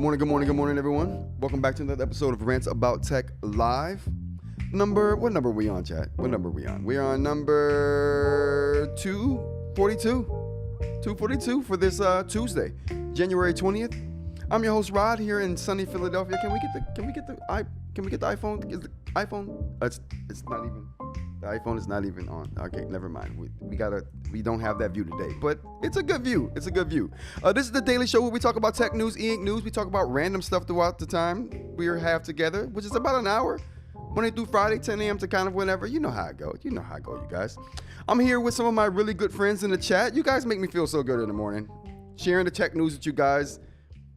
Good morning, everyone. Welcome back to another episode of Rants About Tech Live. What number are we on, chat? What number are we on? We're on number 242. 242 for this Tuesday, January 20th. I'm your host Rod here in sunny Philadelphia. Can we get the iPhone? Is the iPhone? It's not even. The iPhone is not even on. Okay, never mind. We don't have that view today, but it's a good view. This is the daily show where we talk about tech news, eInk news. We talk about random stuff throughout the time we have together, which is about an hour, Monday through Friday, 10 a.m. to kind of whenever. You know how it goes. You guys. I'm here with some of my really good friends in the chat. You guys make me feel so good in the morning, sharing the tech news with you guys.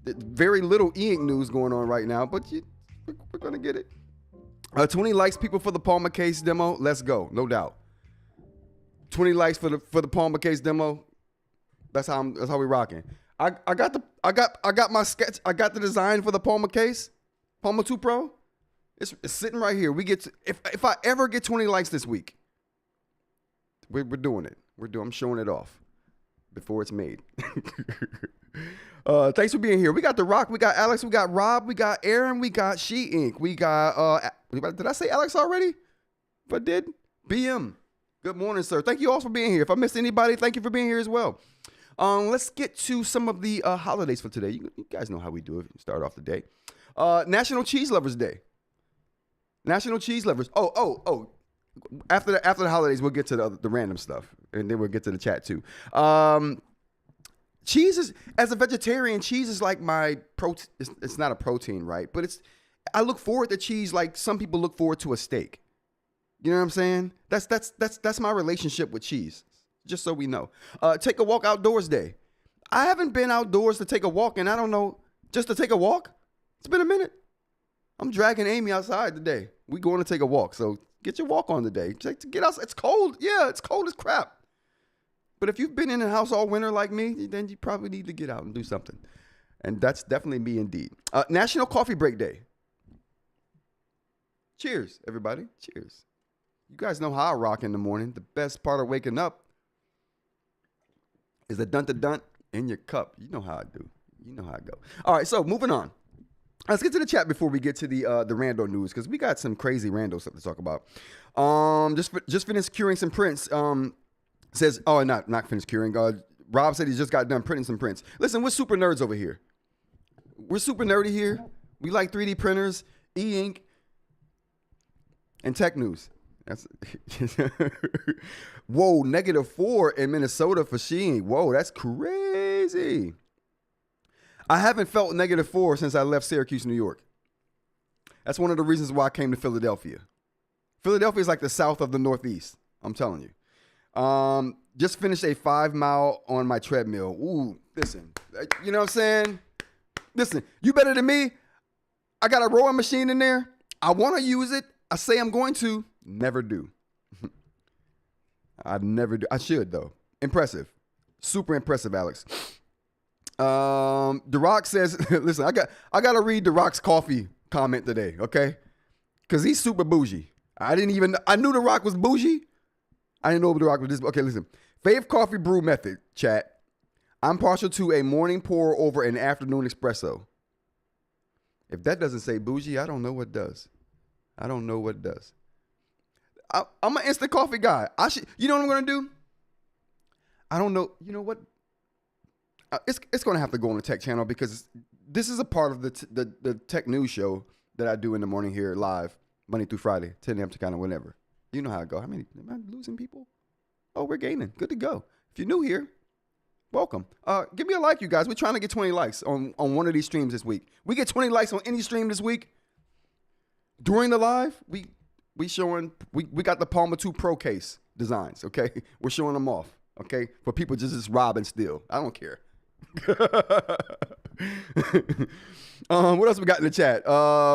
Very little eInk news going on right now, but we're gonna get it. 20 likes, people, for the Palmer case demo. Let's go, no doubt. 20 likes for the Palmer case demo. That's how we rocking. I got my sketch. I got the design for the Palmer case, Palmer 2 Pro. It's sitting right here. We get to, if I ever get 20 likes this week, we're doing it. I'm showing it off before it's made. Thanks for being here. We got The Rock, we got Alex, we got Rob, we got Aaron, we got eInk, we got did I say Alex already? If I did, BM. Good morning, sir. Thank you all for being here. If I missed anybody, thank you for being here as well. Let's get to some of the holidays for today. You guys know how we do it. Start off the day. National Cheese Lovers Day. National Cheese Lovers. Oh. After the holidays, we'll get to the random stuff, and then we'll get to the chat too. Cheese is, as a vegetarian, cheese is like my protein. It's not a protein, right? But I look forward to cheese like some people look forward to a steak. You know what I'm saying? That's my relationship with cheese. Just so we know. Take a walk outdoors day. I haven't been outdoors to take a walk, and I don't know, just to take a walk. It's been a minute. I'm dragging Amy outside today. We going to take a walk, so get your walk on today. Get outside. It's cold. Yeah, it's cold as crap. But if you've been in the house all winter like me, then you probably need to get out and do something. And that's definitely me indeed. National Coffee Break Day. Cheers, everybody. Cheers. You guys know how I rock in the morning. The best part of waking up is the dun-to-dun in your cup. You know how I do. You know how I go. All right, so moving on. Let's get to the chat before we get to the rando news, because we got some crazy rando stuff to talk about. Just finished curing some prints. Says, not finished curing. Rob said he just got done printing some prints. Listen, we're super nerds over here. We're super nerdy here. We like 3D printers, eInk, and tech news. That's whoa, -4 in Minnesota for Shein. Whoa, that's crazy. I haven't felt -4 since I left Syracuse, New York. That's one of the reasons why I came to Philadelphia. Philadelphia is like the south of the Northeast. I'm telling you. Just finished a 5-mile on my treadmill. Ooh, listen, you know what I'm saying? Listen, you better than me. I got a rowing machine in there. I want to use it. I say I'm going to. Never do. I never do. I should, though. Impressive. Super impressive, Alex. The Rock says, listen, I got to read The Rock's coffee comment today, okay? Because he's super bougie. I knew The Rock was bougie. I didn't know The Rock was this. Okay, listen. Fave coffee brew method, chat. I'm partial to a morning pour over an afternoon espresso. If that doesn't say bougie, I don't know what does. I don't know what does. I'm an instant coffee guy. You know what I'm going to do? I don't know. You know what? It's going to have to go on the tech channel because this is a part of the tech news show that I do in the morning here live, Monday through Friday, 10 a.m. to kind of whenever. You know how it goes. Am I losing people? Oh, we're gaining. Good to go. If you're new here, welcome. Give me a like, you guys. We're trying to get 20 likes on one of these streams this week. We get 20 likes on any stream this week. During the live, we got the Palmer 2 Pro case designs, okay? We're showing them off, okay? For people just rob and steal. I don't care. What else we got in the chat?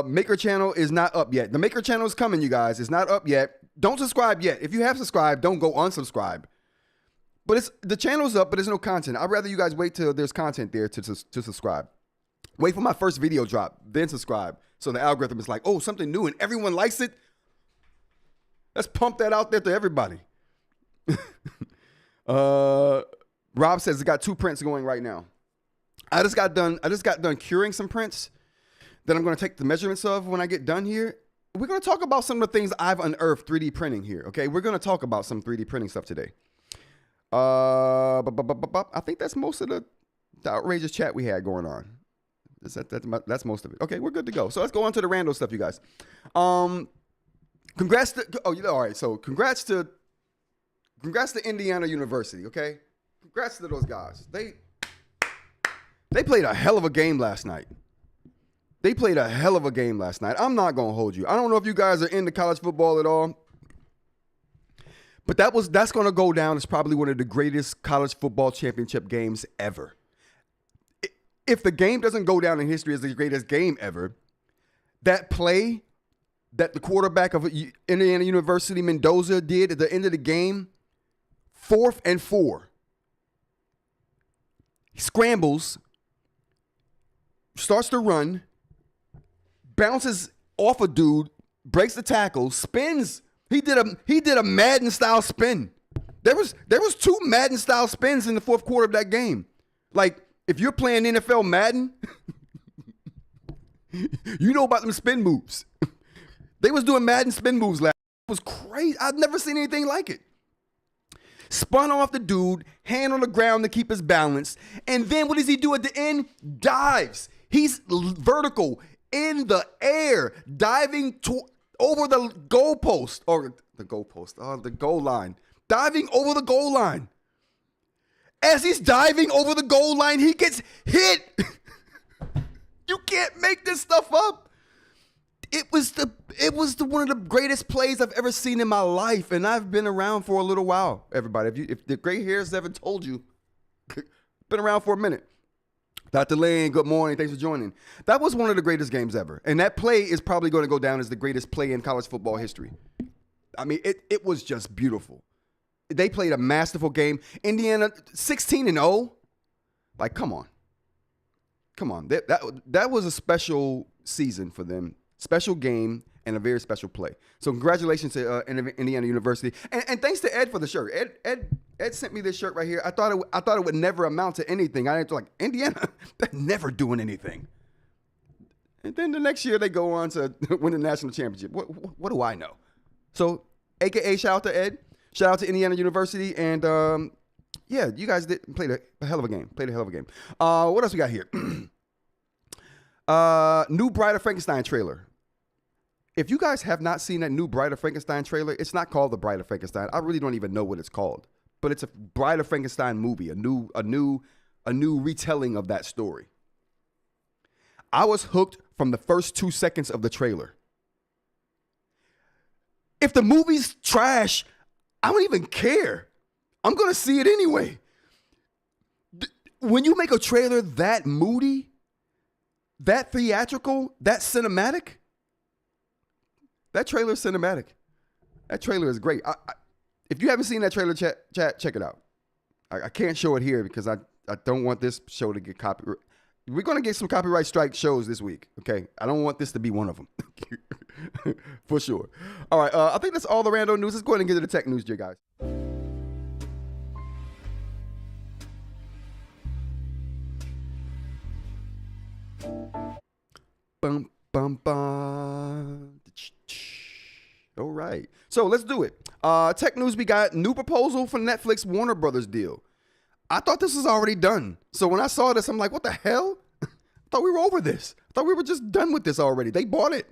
Maker channel is not up yet. The Maker channel is coming, you guys. It's not up yet. Don't subscribe yet. If you have subscribed, don't go unsubscribe. But the channel's up, but there's no content. I'd rather you guys wait till there's content there to subscribe. Wait for my first video drop, then subscribe. So the algorithm is like, oh, something new and everyone likes it. Let's pump that out there to everybody. Rob says it's got 2 prints going right now. I just got done curing some prints that I'm going to take the measurements of when I get done here. We're going to talk about some of the things I've unearthed 3D printing here. Okay, we're going to talk about some 3D printing stuff today. I think that's most of the outrageous chat we had going on. That's most of it. Okay, we're good to go. So let's go on to the Randos stuff, you guys. Congrats to all right. So congrats to Indiana University. Okay, congrats to those guys. They played a hell of a game last night. I'm not gonna hold you. I don't know if you guys are into college football at all, but that's gonna go down as probably one of the greatest college football championship games ever. If the game doesn't go down in history as the greatest game ever, that play that the quarterback of Indiana University, Mendoza, did at the end of the game, 4th and 4. He scrambles, starts to run, bounces off a dude, breaks the tackle, spins. He did a Madden style spin. There was 2 Madden style spins in the 4th quarter of that game. Like, if you're playing NFL Madden, you know about them spin moves. They was doing Madden spin moves last night. It was crazy. I've never seen anything like it. Spun off the dude, hand on the ground to keep his balance. And then what does he do at the end? Dives. He's vertical in the air, diving over the goalpost, or the goal line. Diving over the goal line. As he's diving over the goal line, he gets hit. You can't make this stuff up. It was one of the greatest plays I've ever seen in my life, and I've been around for a little while. Everybody, if the gray hairs haven't told you, been around for a minute. Dr. Lane, good morning. Thanks for joining. That was one of the greatest games ever, and that play is probably going to go down as the greatest play in college football history. I mean, it was just beautiful. They played a masterful game. Indiana 16-0. Like, come on. That was a special season for them. Special game and a very special play. So congratulations to Indiana University. And thanks to Ed for the shirt. Ed sent me this shirt right here. I thought it would never amount to anything. I didn't like Indiana. They're never doing anything. And then the next year they go on to win the national championship. What do I know? So, AKA shout out to Ed. Shout out to Indiana University. And Yeah, you guys played a hell of a game. What else we got here? New Bride of Frankenstein trailer. If you guys have not seen that new Bride of Frankenstein trailer, it's not called The Bride of Frankenstein. I really don't even know what it's called, but it's a Bride of Frankenstein movie, a new retelling of that story. I was hooked from the first 2 seconds of the trailer. If the movie's trash, I don't even care. I'm going to see it anyway. When you make a trailer that moody, that theatrical, that cinematic, that trailer is cinematic. That trailer is great. If you haven't seen that trailer, chat, check it out. I can't show it here because I don't want this show to get copyright. We're going to get some copyright strike shows this week, okay? I don't want this to be one of them. For sure. All right, I think that's all the rando news. Let's go ahead and get to the tech news, dear guys. Bum, bum, bum. All right. So let's do it. Tech news, we got new proposal for Netflix Warner Brothers deal. I thought this was already done. So when I saw this, I'm like, what the hell? I thought we were over this. I thought we were just done with this already. They bought it.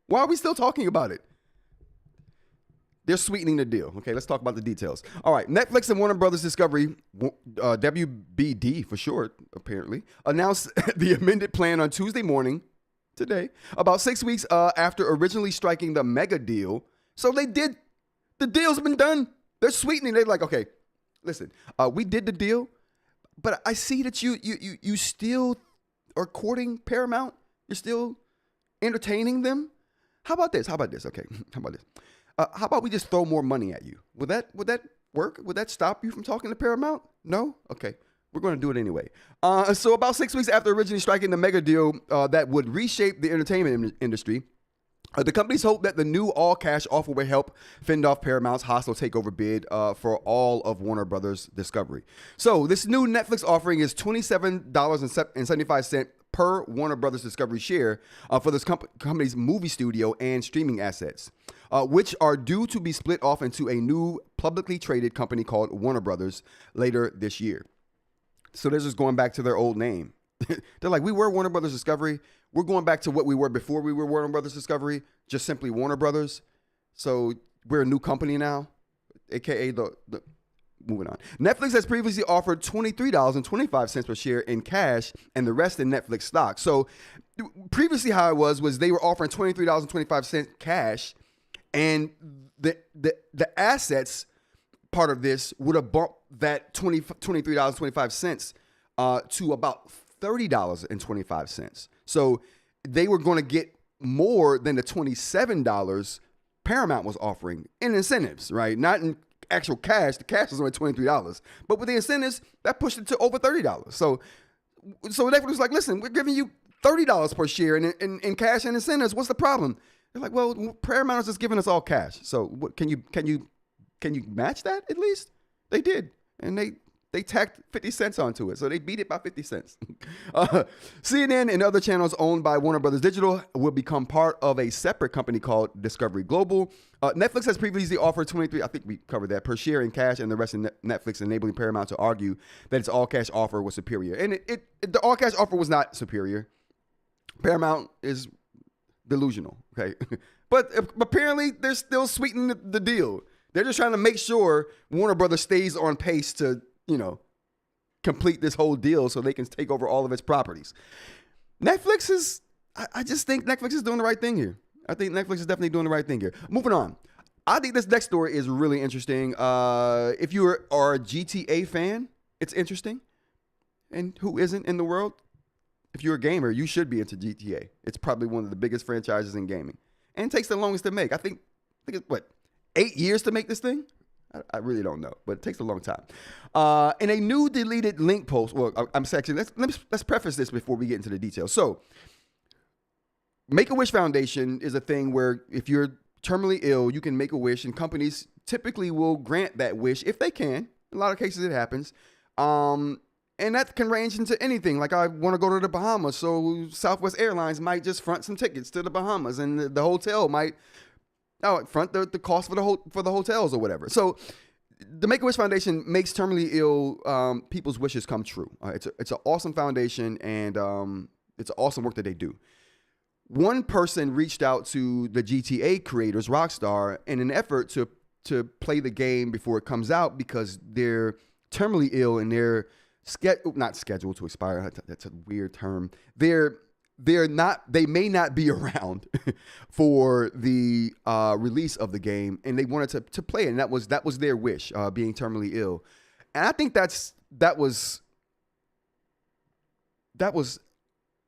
Why are we still talking about it? They're sweetening the deal. Okay, let's talk about the details. All right, Netflix and Warner Brothers Discovery, WBD for short, apparently, announced the amended plan on Tuesday morning, today, about 6 weeks after originally striking the mega deal. So they did. The deal's been done. They're sweetening. They're like, okay, listen, we did the deal, but I see that you still are courting Paramount. You're still entertaining them. How about this? Okay, how about this? How about we just throw more money at you? Would that work? Would that stop you from talking to Paramount? No? Okay. We're going to do it anyway. So about 6 weeks after originally striking the mega deal that would reshape the entertainment industry, the companies hope that the new all-cash offer will help fend off Paramount's hostile takeover bid for all of Warner Brothers Discovery. So this new Netflix offering is $27.75 per Warner Brothers Discovery share for this company's movie studio and streaming assets, which are due to be split off into a new publicly traded company called Warner Brothers later this year. So they're just going back to their old name. They're like, we were Warner Brothers Discovery. We're going back to what we were before we were Warner Brothers Discovery, just simply Warner Brothers. So we're a new company now, aka the moving on. Netflix has previously offered $23.25 per share in cash and the rest in Netflix stock. So previously how it was they were offering $23.25 cash, and the assets part of this would have bumped that $23.25 to about $30.25. So they were going to get more than the $27 Paramount was offering in incentives, right? Not in actual cash. The cash was only $23, but with the incentives, that pushed it to over $30. So Netflix was like, listen, we're giving you $30 per share in cash and incentives. What's the problem? They're like, well, Paramount is just giving us all cash. So what, can you match that at least? They did, and they tacked 50 cents onto it, so they beat it by 50 cents. CNN and other channels owned by Warner Brothers Digital will become part of a separate company called Discovery Global. Netflix has previously offered $23, I think we covered that, per share in cash, and the rest in Netflix, enabling Paramount to argue that its all-cash offer was superior. And the all-cash offer was not superior. Paramount is delusional, okay? But apparently, they're still sweetening the deal. They're just trying to make sure Warner Brothers stays on pace to, complete this whole deal so they can take over all of its properties. I just think Netflix is doing the right thing here. I think Netflix is definitely doing the right thing here. Moving on. I think this next story is really interesting. If you are a GTA fan, it's interesting. And who isn't in the world? If you're a gamer, you should be into GTA. It's probably one of the biggest franchises in gaming. And it takes the longest to make. I think it's, 8 years to make this thing? I really don't know, but it takes a long time. In a new deleted link post, let's preface this before we get into the details. So, Make-A-Wish Foundation is a thing where if you're terminally ill, you can make a wish, and companies typically will grant that wish if they can. In a lot of cases, it happens. And that can range into anything. Like, I want to go to the Bahamas, so Southwest Airlines might just front some tickets to the Bahamas, and the hotel might front the cost for the hotels or whatever. So the Make-A-Wish Foundation makes terminally ill people's wishes come true. It's an awesome foundation, and it's awesome work that they do. One person reached out to the GTA creators, Rockstar, in an effort to play the game before it comes out because they're terminally ill and they're not scheduled to expire. That's a weird term. They may not be around for the release of the game, and they wanted to play it, and that was their wish, being terminally ill. And I think that was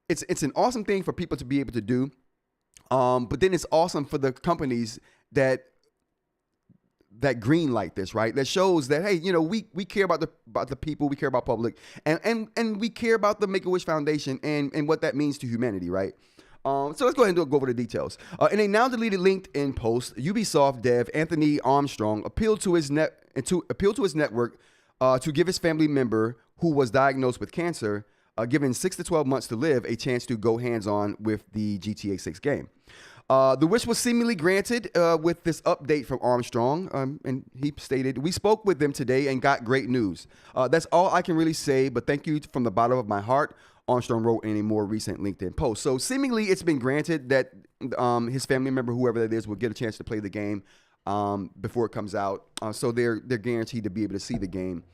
it's an awesome thing for people to be able to do. But then it's awesome for the companies that green light this, right? That shows that, hey, we care about the people, we care about public, and we care about the Make-A-Wish Foundation and what that means to humanity, right? So let's go ahead and go over the details. In a now deleted LinkedIn post, Ubisoft dev Anthony Armstrong appealed to his network to give his family member who was diagnosed with cancer, given 6 to 12 months to live, a chance to go hands-on with the GTA 6 game. The wish was seemingly granted with this update from Armstrong, and he stated, "We spoke with them today and got great news. That's all I can really say, but thank you from the bottom of my heart," Armstrong wrote in a more recent LinkedIn post. So seemingly it's been granted that his family member, whoever that is, will get a chance to play the game before it comes out. So they're guaranteed to be able to see the game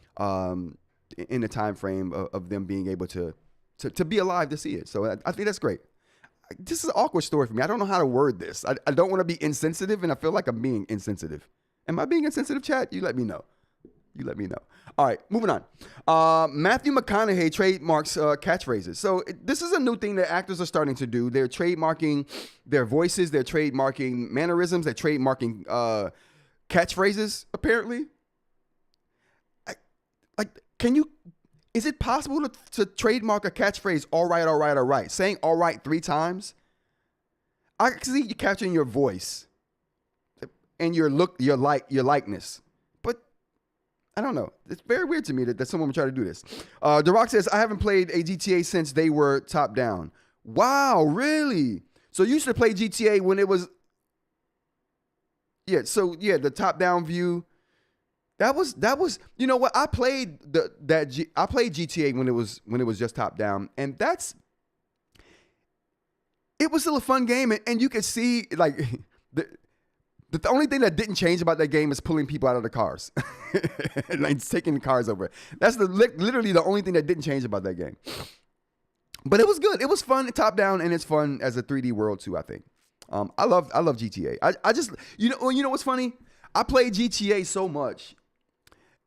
in the time frame of them being able to be alive to see it. So I think that's great. This is an awkward story for me. I don't know how to word this. I don't want to be insensitive, and I feel like I'm being insensitive. Am I being insensitive, chat? You let me know. All right, moving on. Mathew McConehey trademarks catchphrases. So this is a new thing that actors are starting to do. They're trademarking their voices. They're trademarking mannerisms. They're trademarking catchphrases, apparently. Is it possible to trademark a catchphrase, all right, saying all right 3 times? I can see you capturing your voice and your look, your likeness. But I don't know. It's very weird to me that someone would try to do this. The Rock says, "I haven't played a GTA since they were top down." Wow, really? So you used to play GTA when it was... the top down view. That was you know what, I played I played GTA when it was just top down, and it was still a fun game, and you could see like the only thing that didn't change about that game is pulling people out of the cars and like taking the cars over. That's literally the only thing that didn't change about that game. But it was good. It was fun top down, and it's fun as a 3D world too, I think. I love GTA. I just you know what's funny? I play GTA so much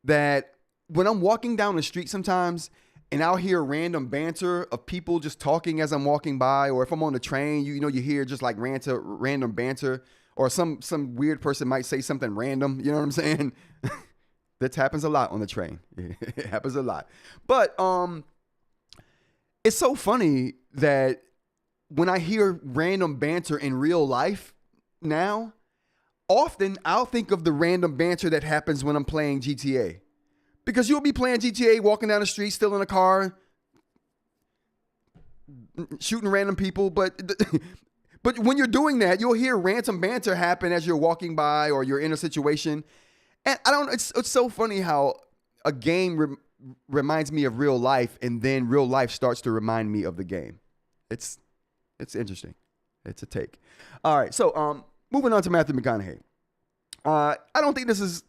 that when I'm walking down the street sometimes and I'll hear random banter of people just talking as I'm walking by, or if I'm on the train, you hear just like random banter, or some weird person might say something random, you know what I'm saying? That happens a lot on the train. It happens a lot. But it's so funny that when I hear random banter in real life now, often I'll think of the random banter that happens when I'm playing GTA. Because you'll be playing GTA, walking down the street, still in a car, shooting random people. But when you're doing that, you'll hear random banter happen as you're walking by or you're in a situation. And it's so funny how a game reminds me of real life, and then real life starts to remind me of the game. It's interesting. It's a take. All right, so moving on to Mathew McConehey. I don't think this is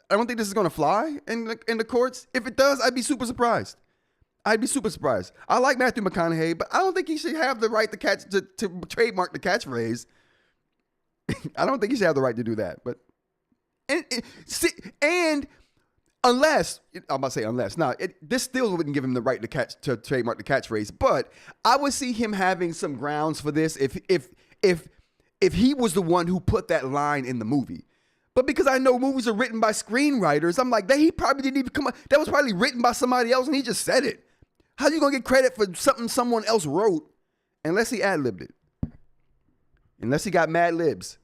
going to fly in the courts. If it does, I'd be super surprised. I like Mathew McConehey, but I don't think he should have the right to trademark the catchphrase. I don't think he should have the right to do that. But unless I'm about to say unless. No, this still wouldn't give him the right to trademark the catchphrase. But I would see him having some grounds for this if he was the one who put that line in the movie. But because I know movies are written by screenwriters, I'm like, he probably didn't even come up. That was probably written by somebody else, and he just said it. How you gonna get credit for something someone else wrote unless he ad-libbed it? Unless he got Mad Libs.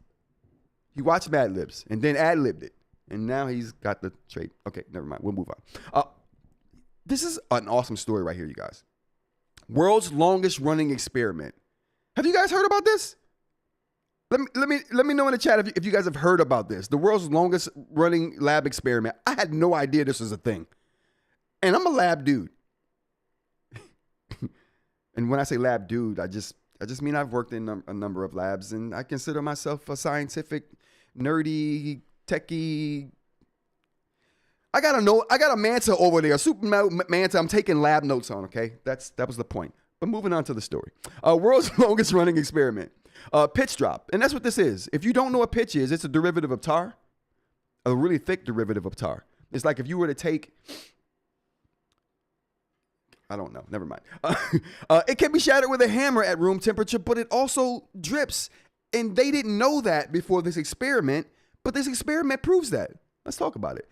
He watched Mad Libs and then ad-libbed it. And now he's got the trade. Okay, never mind. We'll move on. This is an awesome story right here, you guys. World's longest running experiment. Have you guys heard about this? Let me know in the chat if you guys have heard about this. The world's longest running lab experiment. I had no idea this was a thing. And I'm a lab dude. And when I say lab dude, I just mean I've worked in a number of labs, and I consider myself a scientific, nerdy, techie. I got a Manta over there, a super Manta. I'm taking lab notes on. Okay, that was the point. But moving on to the story. World's longest running experiment. Pitch drop, and that's what this is. If you don't know what pitch is, it's a derivative of tar, a really thick derivative of tar. It's like if you were to take, I don't know, never mind. It can be shattered with a hammer at room temperature, but it also drips. And they didn't know that before this experiment, but this experiment proves that. Let's talk about it.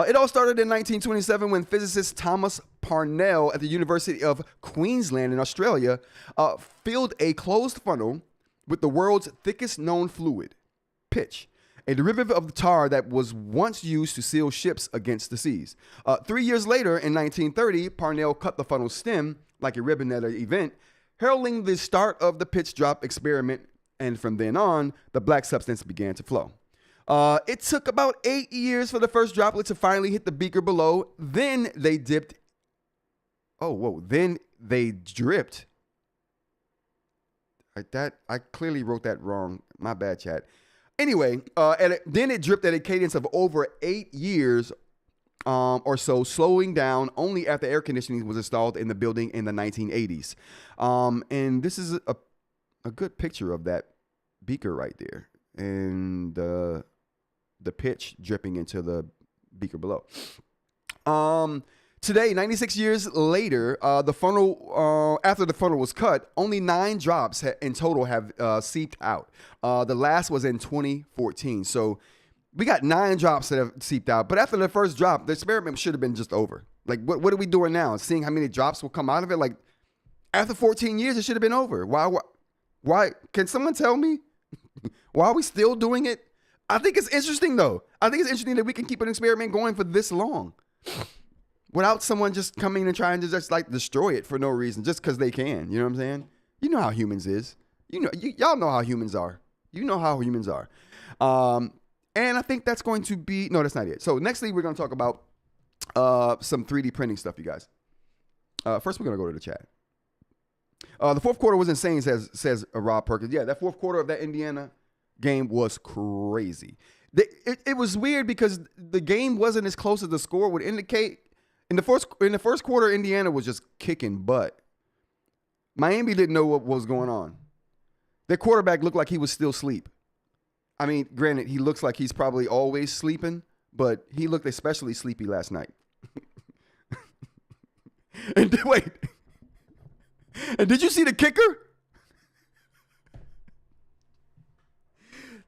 It all started in 1927 when physicist Thomas Parnell at the University of Queensland in Australia filled a closed funnel with the world's thickest known fluid, pitch, a derivative of the tar that was once used to seal ships against the seas. 3 years later, in 1930, Parnell cut the funnel stem like a ribbon at an event, heralding the start of the pitch drop experiment, and from then on, the black substance began to flow. It took about 8 years for the first droplet to finally hit the beaker below. Then they dipped. Oh, whoa. Then they dripped. I clearly wrote that wrong. My bad, chat. Anyway, then it dripped at a cadence of over 8 years or so, slowing down only after air conditioning was installed in the building in the 1980s. And this is a good picture of that beaker right there. And the pitch dripping into the beaker below. Today, 96 years later, the funnel after the funnel was cut, only 9 drops in total have seeped out. The last was in 2014. So we got 9 drops that have seeped out. But after the first drop, the experiment should have been just over. Like, what are we doing now? Seeing how many drops will come out of it? Like, after 14 years, it should have been over. Why? Can someone tell me? Why are we still doing it? I think it's interesting, though. I think it's interesting that we can keep an experiment going for this long without someone just coming and trying to just like destroy it for no reason, just because they can. You know what I'm saying? You know how humans is. Y'all know how humans are. You know how humans are. And I think that's going to be, no, that's not it. So nextly, we're going to talk about some 3D printing stuff, you guys. First, we're going to go to the chat. The fourth quarter was insane, says Rob Perkins. Yeah, that fourth quarter of that Indiana game was crazy. It was weird because the game wasn't as close as the score would indicate. In the first quarter, Indiana was just kicking butt. Miami didn't know what was going on. Their quarterback looked like he was still asleep. I mean, granted, he looks like he's probably always sleeping, but he looked especially sleepy last night. And wait. And did you see the kicker?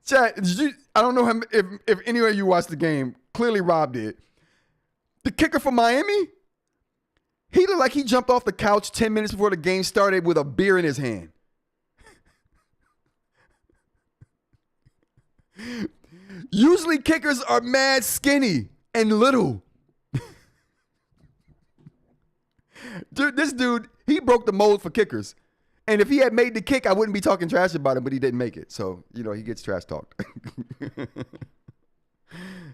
Chat, I don't know if any of you watched the game. Clearly Rob did. The kicker for Miami, he looked like he jumped off the couch 10 minutes before the game started with a beer in his hand. Usually kickers are mad skinny and little. Dude, this dude, he broke the mold for kickers. And if he had made the kick, I wouldn't be talking trash about him, but he didn't make it. So, he gets trash talked.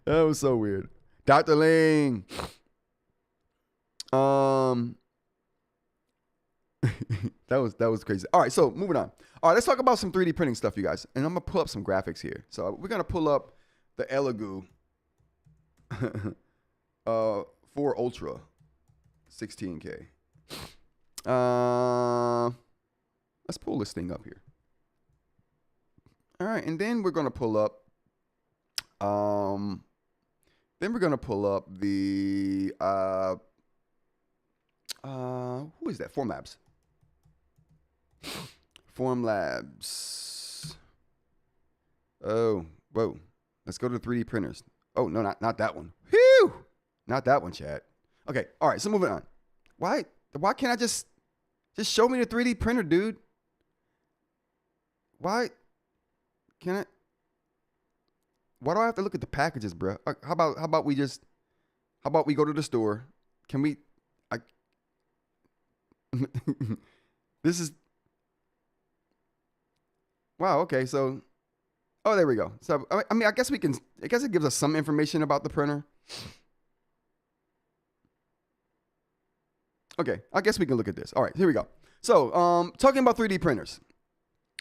That was so weird. Dr. Ling. That was crazy. All right, so moving on. All right, let's talk about some 3D printing stuff, you guys. And I'm going to pull up some graphics here. So we're going to pull up the Elegoo 4 Ultra 16K. Let's pull this thing up here. All right, and then we're going to pull up the who is that? Formlabs. Formlabs. Oh, whoa. Let's go to the 3D printers. Oh, no, not that one. Whew! Not that one, chat. Okay, all right, so moving on. Why can't I just show me the 3D printer, dude? Why do I have to look at the packages, bro? How about we go to the store? Can we? This is. Wow. Okay. So Oh, there we go. So, I mean, I guess it gives us some information about the printer. Okay, I guess we can look at this. All right, here we go. So, talking about 3D printers.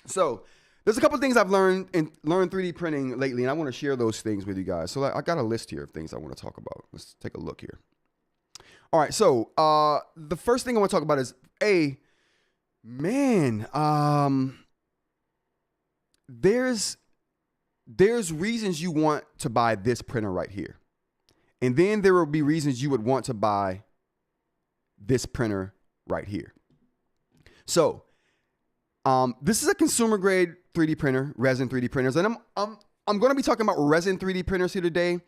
So, there's a couple of things I've learned 3D printing lately, and I want to share those things with you guys. So, I got a list here of things I want to talk about. Let's take a look here. All right, so the first thing I want to talk about is there's reasons you want to buy this printer right here, and then there will be reasons you would want to buy this printer right here. So, this is a consumer grade 3D printer, resin 3D printers, and I'm going to be talking about resin 3D printers here today,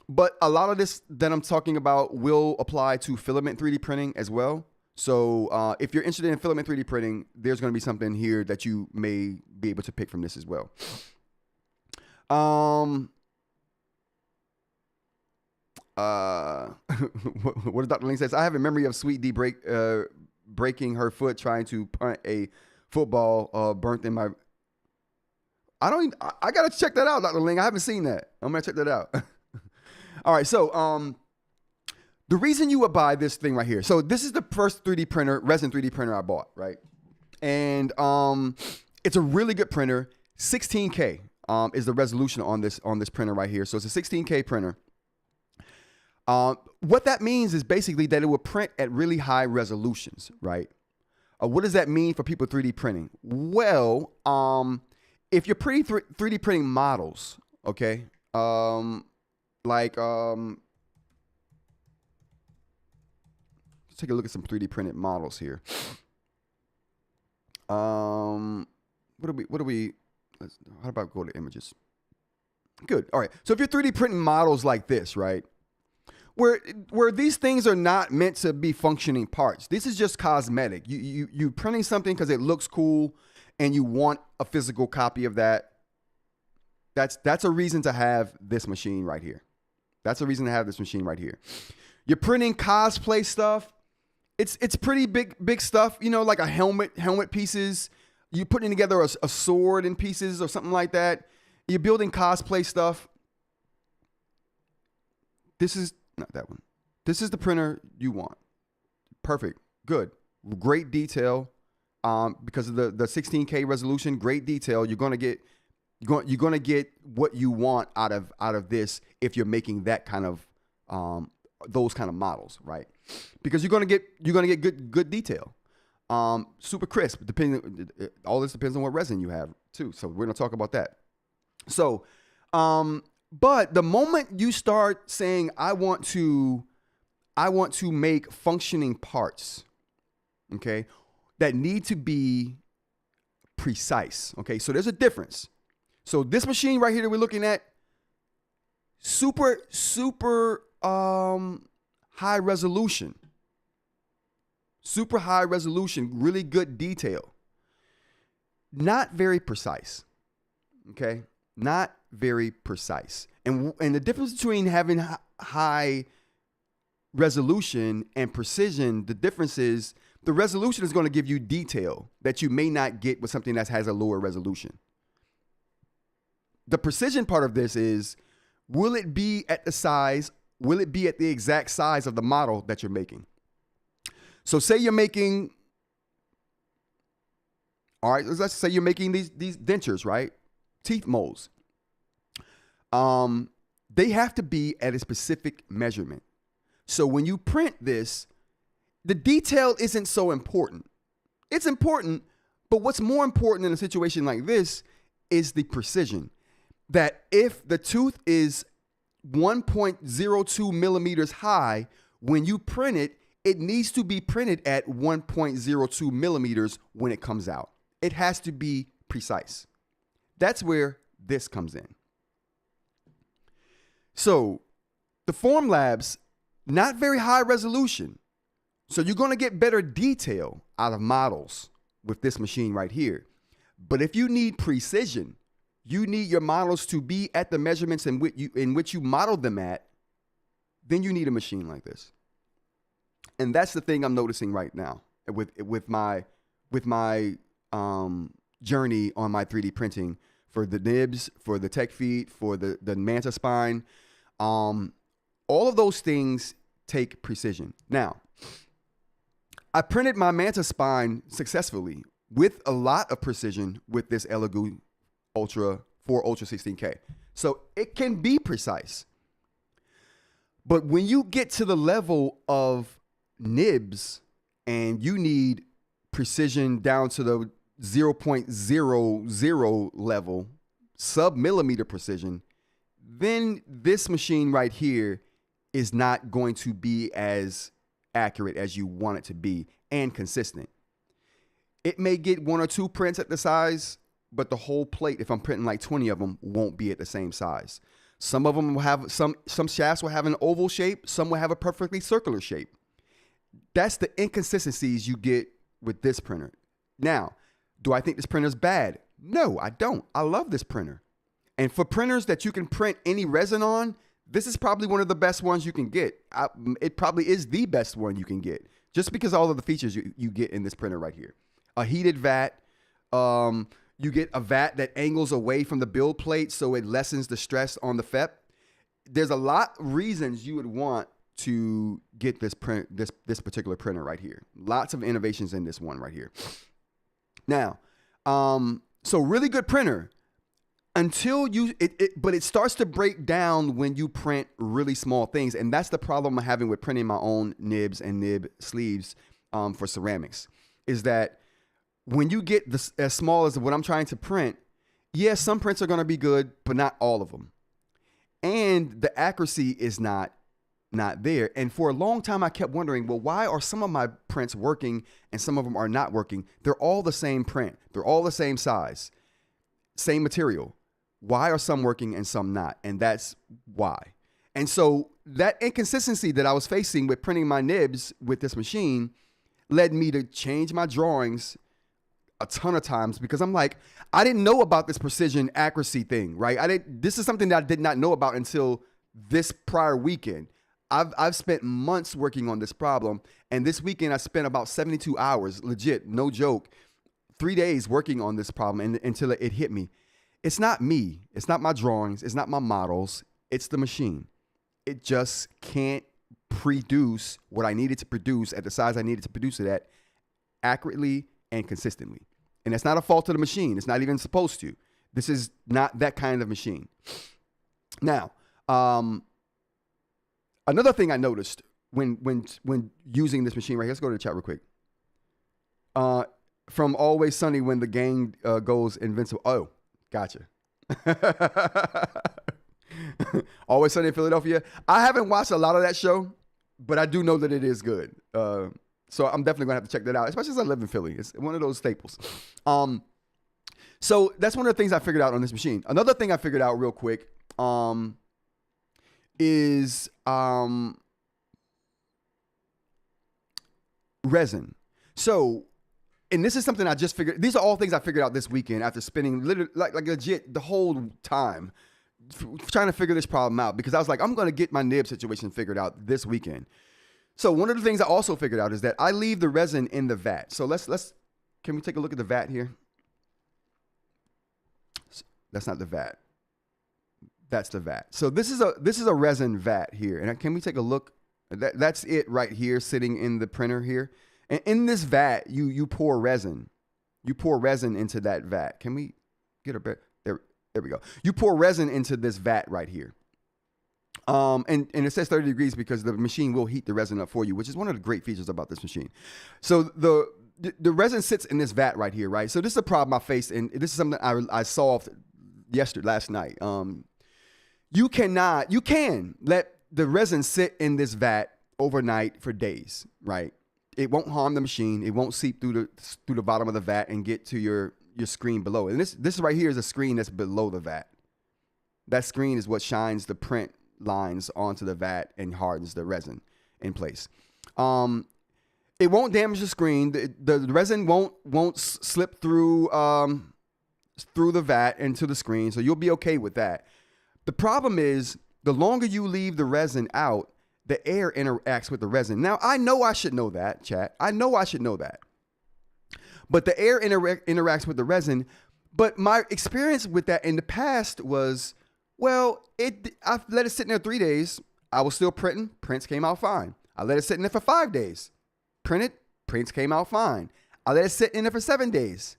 but a lot of this that I'm talking about will apply to filament 3D printing as well. So, if you're interested in filament 3D printing, there's going to be something here that you may be able to pick from this as well. What Dr. Ling says, I have a memory of Sweet D breaking her foot trying to punt a football burnt in my. I gotta check that out, Dr. Ling. I haven't seen that. I'm gonna check that out. All right, so the reason you would buy this thing right here. So this is the first 3D printer, resin 3D printer I bought, right? And it's a really good printer. 16K is the resolution on this printer right here. So it's a 16K printer. What that means is basically that it will print at really high resolutions, right? What does that mean for people 3D printing? Well, if you're 3D printing models, okay, let's take a look at some 3D printed models here. How about go to images? Good. All right. So if you're 3D printing models like this, right? Where these things are not meant to be functioning parts. This is just cosmetic. You printing something because it looks cool and you want a physical copy of that. That's a reason to have this machine right here. That's a reason to have this machine right here. You're printing cosplay stuff. It's pretty big stuff, you know, like a helmet pieces. You're putting together a sword in pieces or something like that. You're building cosplay stuff. This is not that one. This is the printer you want. Perfect. Good. Great detail. Because of the 16K resolution, great detail. You're gonna get what you want out of this if you're making that kind of those kind of models, right? Because you're gonna get good detail. Super crisp. All this depends on what resin you have too. So we're gonna talk about that. So, but the moment you start saying I want to make functioning parts, okay, that need to be precise. Okay, so there's a difference. So this machine right here that we're looking at, super high resolution. Super high resolution, really good detail. Not very precise. Okay? Not very precise. And the difference between having high resolution and precision, the difference is the resolution is going to give you detail that you may not get with something that has a lower resolution. The precision part of this is, will it be at the exact size of the model that you're making? So say you're making, all right, let's say you're making these dentures, right? Teeth molds. They have to be at a specific measurement. So when you print this, the detail isn't so important. It's important, but what's more important in a situation like this is the precision. That if the tooth is 1.02 millimeters high, when you print it, it needs to be printed at 1.02 millimeters when it comes out. It has to be precise. That's where this comes in. So the Formlabs, not very high resolution. So you're going to get better detail out of models with this machine right here. But if you need precision, you need your models to be at the measurements in which you modeled them at, then you need a machine like this. And that's the thing I'm noticing right now with my journey on my 3D printing for the nibs, for the tech feet, for the manta spine. All of those things take precision. Now, I printed my manta spine successfully with a lot of precision with this Elegoo Ultra 4 Ultra 16K. So it can be precise. But when you get to the level of nibs and you need precision down to the 0.00 level, sub-millimeter precision, then this machine right here is not going to be as accurate as you want it to be and consistent. It may get 1 or 2 prints at the size, but the whole plate, if I'm printing like 20 of them, won't be at the same size. Some of them will have, some shafts will have an oval shape, some will have a perfectly circular shape. That's the inconsistencies you get with this printer. Now, do I think this printer is bad? No, I don't. I love this printer. And for printers that you can print any resin on, this is probably one of the best ones you can get. It probably is the best one you can get, just because of all of the features you get in this printer right here. A heated vat. You get a vat that angles away from the build plate, so it lessens the stress on the FEP. There's a lot of reasons you would want to get this particular printer right here. Lots of innovations in this one right here. Now, so really good printer until but it starts to break down when you print really small things. And that's the problem I'm having with printing my own nibs and nib sleeves for ceramics, is that when you get as small as what I'm trying to print, yes, some prints are going to be good, but not all of them. And the accuracy is not there. And for a long time, I kept wondering, well, why are some of my prints working and some of them are not working? They're all the same print. They're all the same size, same material. Why are some working and some not? And that's why. And so that inconsistency that I was facing with printing my nibs with this machine led me to change my drawings a ton of times, because I'm like, I didn't know about this precision accuracy thing, right? This is something that I did not know about until this prior weekend. I've spent months working on this problem, and this weekend I spent about 72 hours, legit, no joke, 3 days working on this problem until it hit me. It's not me. It's not my drawings. It's not my models. It's the machine. It just can't produce what I needed to produce at the size I needed to produce it at accurately and consistently. And that's not a fault of the machine. It's not even supposed to. This is not that kind of machine. Now, another thing I noticed when using this machine right here, let's go to the chat real quick. From Always Sunny, when the gang goes invincible. Oh, gotcha. Always Sunny in Philadelphia. I haven't watched a lot of that show, but I do know that it is good. So I'm definitely gonna have to check that out, especially as I live in Philly. It's one of those staples. So that's one of the things I figured out on this machine. Another thing I figured out real quick is resin. So, and this is something I just figured. These are all things I figured out this weekend after spending literally like legit the whole time trying to figure this problem out, because I was like, I'm gonna get my nib situation figured out this weekend. So one of the things I also figured out is that I leave the resin in the vat. So can we take a look at the vat here? That's not the vat. That's the vat. So this is a resin vat here. And can we take a look? That's it right here, sitting in the printer here. And in this vat, you pour resin. You pour resin into that vat. Can we get a bit? There we go. You pour resin into this vat right here. And it says 30 degrees because the machine will heat the resin up for you, which is one of the great features about this machine. So the resin sits in this vat right here, right? So this is a problem I faced, and this is something I solved last night. You can let the resin sit in this vat overnight for days, right? It won't harm the machine. It won't seep through the bottom of the vat and get to your screen below. And this right here is a screen that's below the vat. That screen is what shines the print lines onto the vat and hardens the resin in place. It won't damage the screen. The resin won't slip through the vat into the screen, so you'll be okay with that. The problem is, the longer you leave the resin out, the air interacts with the resin. Now, I know I should know that, chat. I know I should know that. But the air interacts with the resin, But my experience with that in the past was, well, I let it sit in there 3 days. I was still printing. Prints came out fine. I let it sit in there for 5 days. Printed. Prints came out fine. I let it sit in there for 7 days.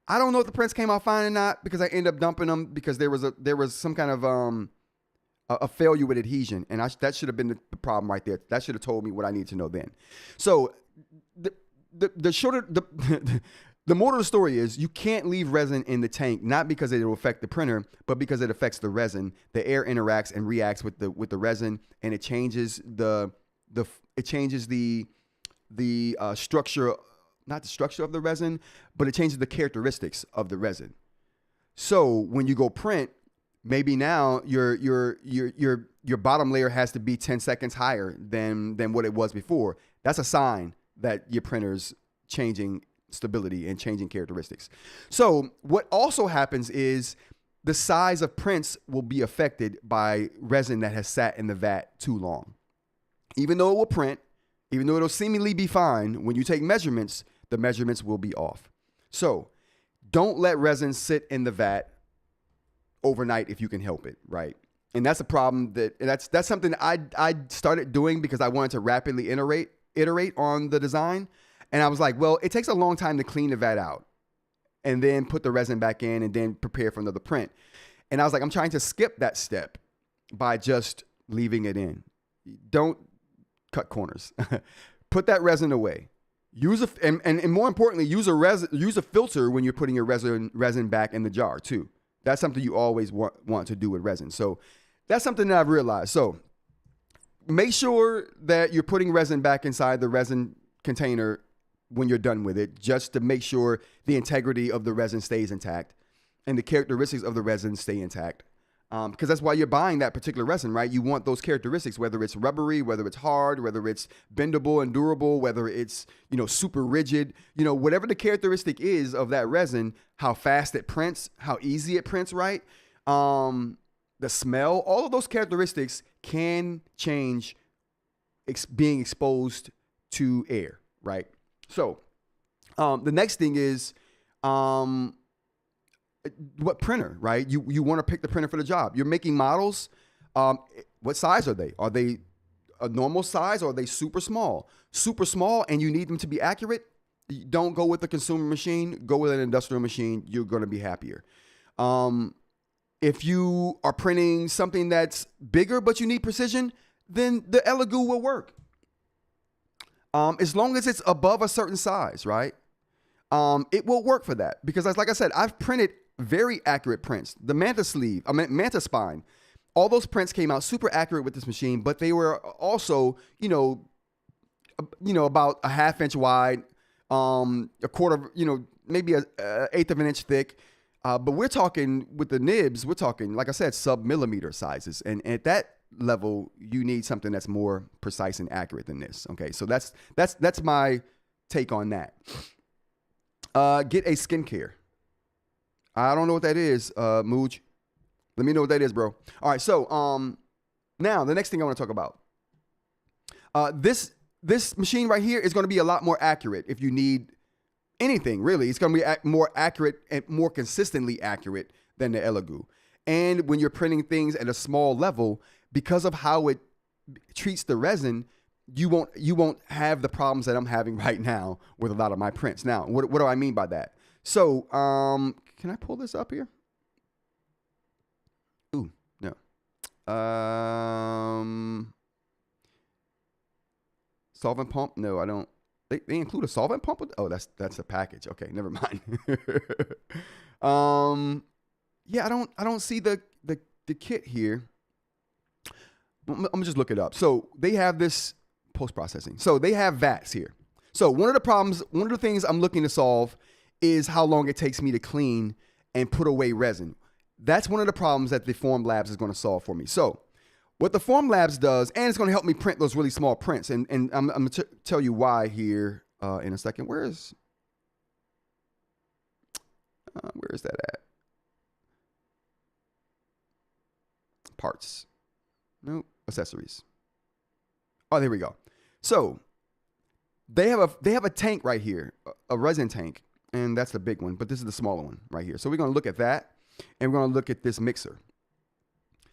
I don't know if the prints came out fine or not because I ended up dumping them because there was some kind of a failure with adhesion, and that should have been the problem right there. That should have told me what I need to know then. So the shorter the moral of the story is you can't leave resin in the tank, not because it will affect the printer, but because it affects the resin. The air interacts and reacts with the resin, and it changes the structure, not the structure of the resin, but it changes the characteristics of the resin. So when you go print, maybe now your bottom layer has to be 10 seconds higher than what it was before. That's a sign that your printer's changing stability and changing characteristics. So what also happens is the size of prints will be affected by resin that has sat in the vat too long. Even though it will print, even though it'll seemingly be fine, when you take measurements, the measurements will be off. So don't let resin sit in the vat overnight if you can help it, right? And that's a problem that's something I started doing because I wanted to rapidly iterate on the design. And I was like, well, it takes a long time to clean the vat out and then put the resin back in and then prepare for another print. And I was like, I'm trying to skip that step by just leaving it in. Don't cut corners. Put that resin away. And more importantly, use a filter when you're putting your resin back in the jar too. That's something you always want to do with resin. So that's something that I've realized. So make sure that you're putting resin back inside the resin container when you're done with it, just to make sure the integrity of the resin stays intact and the characteristics of the resin stay intact. Because that's why you're buying that particular resin, right? You want those characteristics, whether it's rubbery, whether it's hard, whether it's bendable and durable, whether it's, super rigid, whatever the characteristic is of that resin, how fast it prints, how easy it prints, right? The smell, all of those characteristics can change being exposed to air, right? So the next thing is what printer, right? You want to pick the printer for the job. You're making models. What size are they? Are they a normal size or are they super small? Super small and you need them to be accurate? Don't go with a consumer machine. Go with an industrial machine. You're going to be happier. If you are printing something that's bigger but you need precision, then the Elegoo will work. As long as it's above a certain size, right? It will work for that because, like I said, I've printed very accurate prints. The Manta spine, all those prints came out super accurate with this machine, but they were also, about a ½ inch wide, a quarter, maybe an eighth of an inch thick. But we're talking with the nibs, we're talking, like I said, sub-millimeter sizes, and at that level, you need something that's more precise and accurate than this. Okay, so that's my take on that. Get a skincare. I don't know what that is, Mooj. Let me know what that is, bro. All right, so now the next thing I want to talk about. This machine right here is going to be a lot more accurate if you need anything, really. It's going to be more accurate and more consistently accurate than the Elegoo. And when you're printing things at a small level, because of how it treats the resin, you won't have the problems that I'm having right now with a lot of my prints. Now, what do I mean by that? So, can I pull this up here? Ooh, no. Solvent pump? No, I don't. They include a solvent pump? Oh, that's a package. Okay, never mind. Yeah, I don't see the kit here. I'm gonna just look it up. So they have this post-processing. So they have vats here. So one of the things I'm looking to solve is how long it takes me to clean and put away resin. That's one of the problems that the Form Labs is going to solve for me. So what the Form Labs does, and it's going to help me print those really small prints, and I'm going to tell you why here in a second. Where is that at? Parts. Nope. Accessories. Oh, there we go. So they have a tank right here, a resin tank, and that's the big one, but this is the smaller one right here. So we're going to look at that, and we're going to look at this mixer.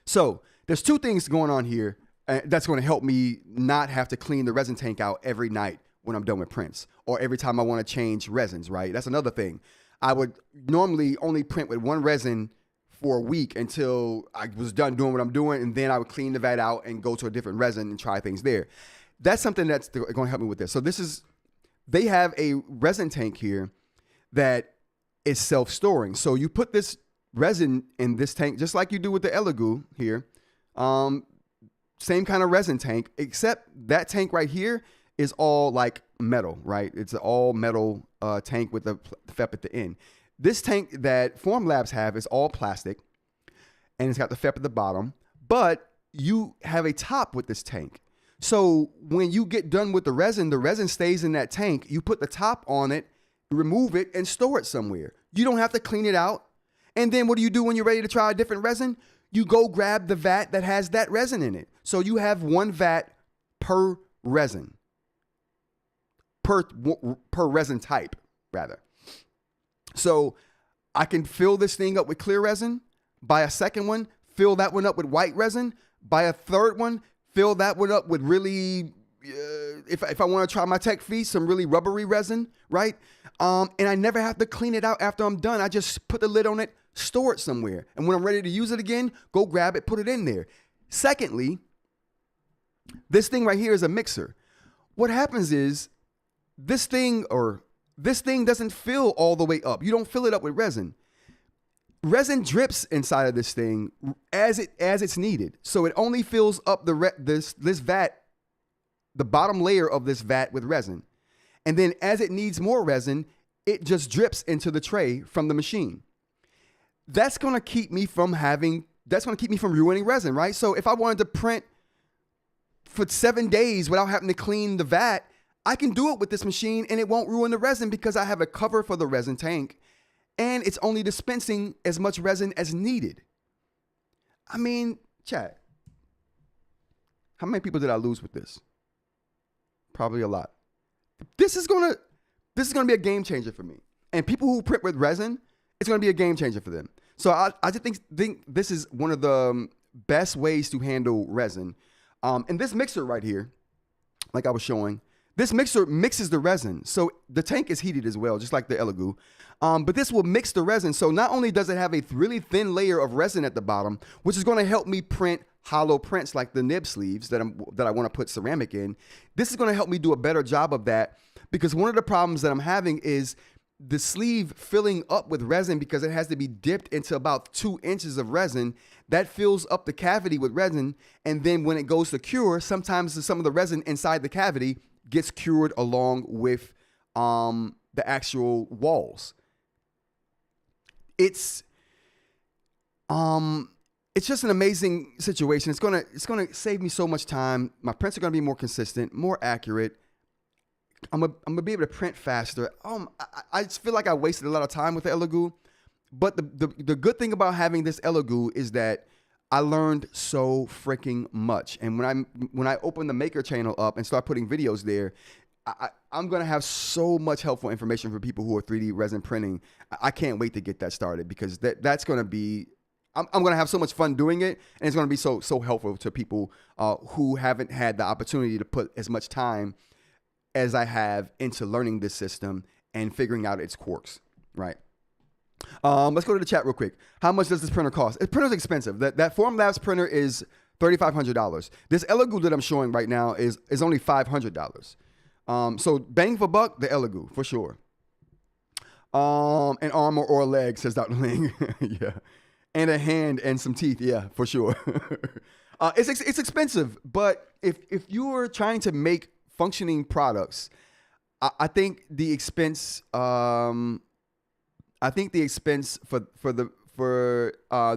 So there's two things going on here that's going to help me not have to clean the resin tank out every night when I'm done with prints, or every time I want to change resins, right? That's another thing. I would normally only print with one resin for a week until I was done doing what I'm doing, and then I would clean the vat out and go to a different resin and try things there. That's something that's going to help me with this. So they have a resin tank here that is self-storing. So you put this resin in this tank, just like you do with the Elegoo here. Same kind of resin tank, except that tank right here is all like metal, right? It's an all metal tank with a FEP at the end. This tank that Formlabs have is all plastic, and it's got the FEP at the bottom, but you have a top with this tank. So when you get done with the resin stays in that tank. You put the top on it, remove it, and store it somewhere. You don't have to clean it out. And then what do you do when you're ready to try a different resin? You go grab the vat that has that resin in it. So you have one vat per resin, per resin type, rather. So I can fill this thing up with clear resin, buy a second one, fill that one up with white resin, buy a third one, fill that one up with really, if I want to try my tech feast, some really rubbery resin, right? And I never have to clean it out after I'm done. I just put the lid on it, store it somewhere. And when I'm ready to use it again, go grab it, put it in there. Secondly, this thing right here is a mixer. What happens is this thing doesn't fill all the way up. You don't fill it up with resin. Resin drips inside of this thing as it's needed. So it only fills up this vat, the bottom layer of this vat with resin. And then as it needs more resin, it just drips into the tray from the machine. That's going to keep me from ruining resin, right? So if I wanted to print for 7 days without having to clean the vat, I can do it with this machine and it won't ruin the resin because I have a cover for the resin tank and it's only dispensing as much resin as needed. I mean, chat, how many people did I lose with this? Probably a lot. This is gonna be a game changer for me. And people who print with resin, it's gonna be a game changer for them. So I just think this is one of the best ways to handle resin. And this mixer right here, like I was showing, this mixer mixes the resin. So the tank is heated as well, just like the Elegoo. But this will mix the resin. So not only does it have a really thin layer of resin at the bottom, which is going to help me print hollow prints like the nib sleeves that I want to put ceramic in. This is going to help me do a better job of that because one of the problems that I'm having is the sleeve filling up with resin because it has to be dipped into about 2 inches of resin. That fills up the cavity with resin. And then when it goes to cure, sometimes some of the resin inside the cavity gets cured along with the actual walls. It's just an amazing situation. It's gonna save me so much time. My prints are gonna be more consistent, more accurate. I'm gonna be able to print faster. I just feel like I wasted a lot of time with the Elegoo, but the good thing about having this Elegoo is that I learned so freaking much. And when I open the Maker channel up and start putting videos there, I'm going to have so much helpful information for people who are 3D resin printing. I can't wait to get that started because that's going to be, I'm going to have so much fun doing it. And it's going to be so helpful to people who haven't had the opportunity to put as much time as I have into learning this system and figuring out its quirks, right? Let's go to the chat real quick. How much does this printer cost? This printer's expensive. That Formlabs printer is $3,500. This Elegoo that I'm showing right now is only $500. So bang for buck, the Elegoo for sure. An arm or a leg, says Dr. Ling. Yeah, and a hand and some teeth. Yeah, for sure. It's expensive, but if you are trying to make functioning products, I think the expense. I think the expense for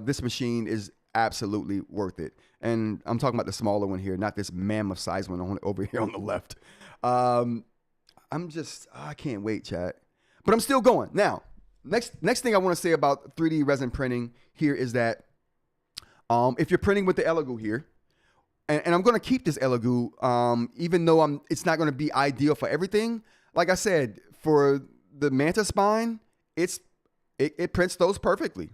this machine is absolutely worth it. And I'm talking about the smaller one here, not this mammoth size one over here on the left. I can't wait, chat. But I'm still going. Now, next thing I want to say about 3D resin printing here is that if you're printing with the Elegoo here, and I'm going to keep this Elegoo, even though it's not going to be ideal for everything. Like I said, for the Manta spine, it prints those perfectly.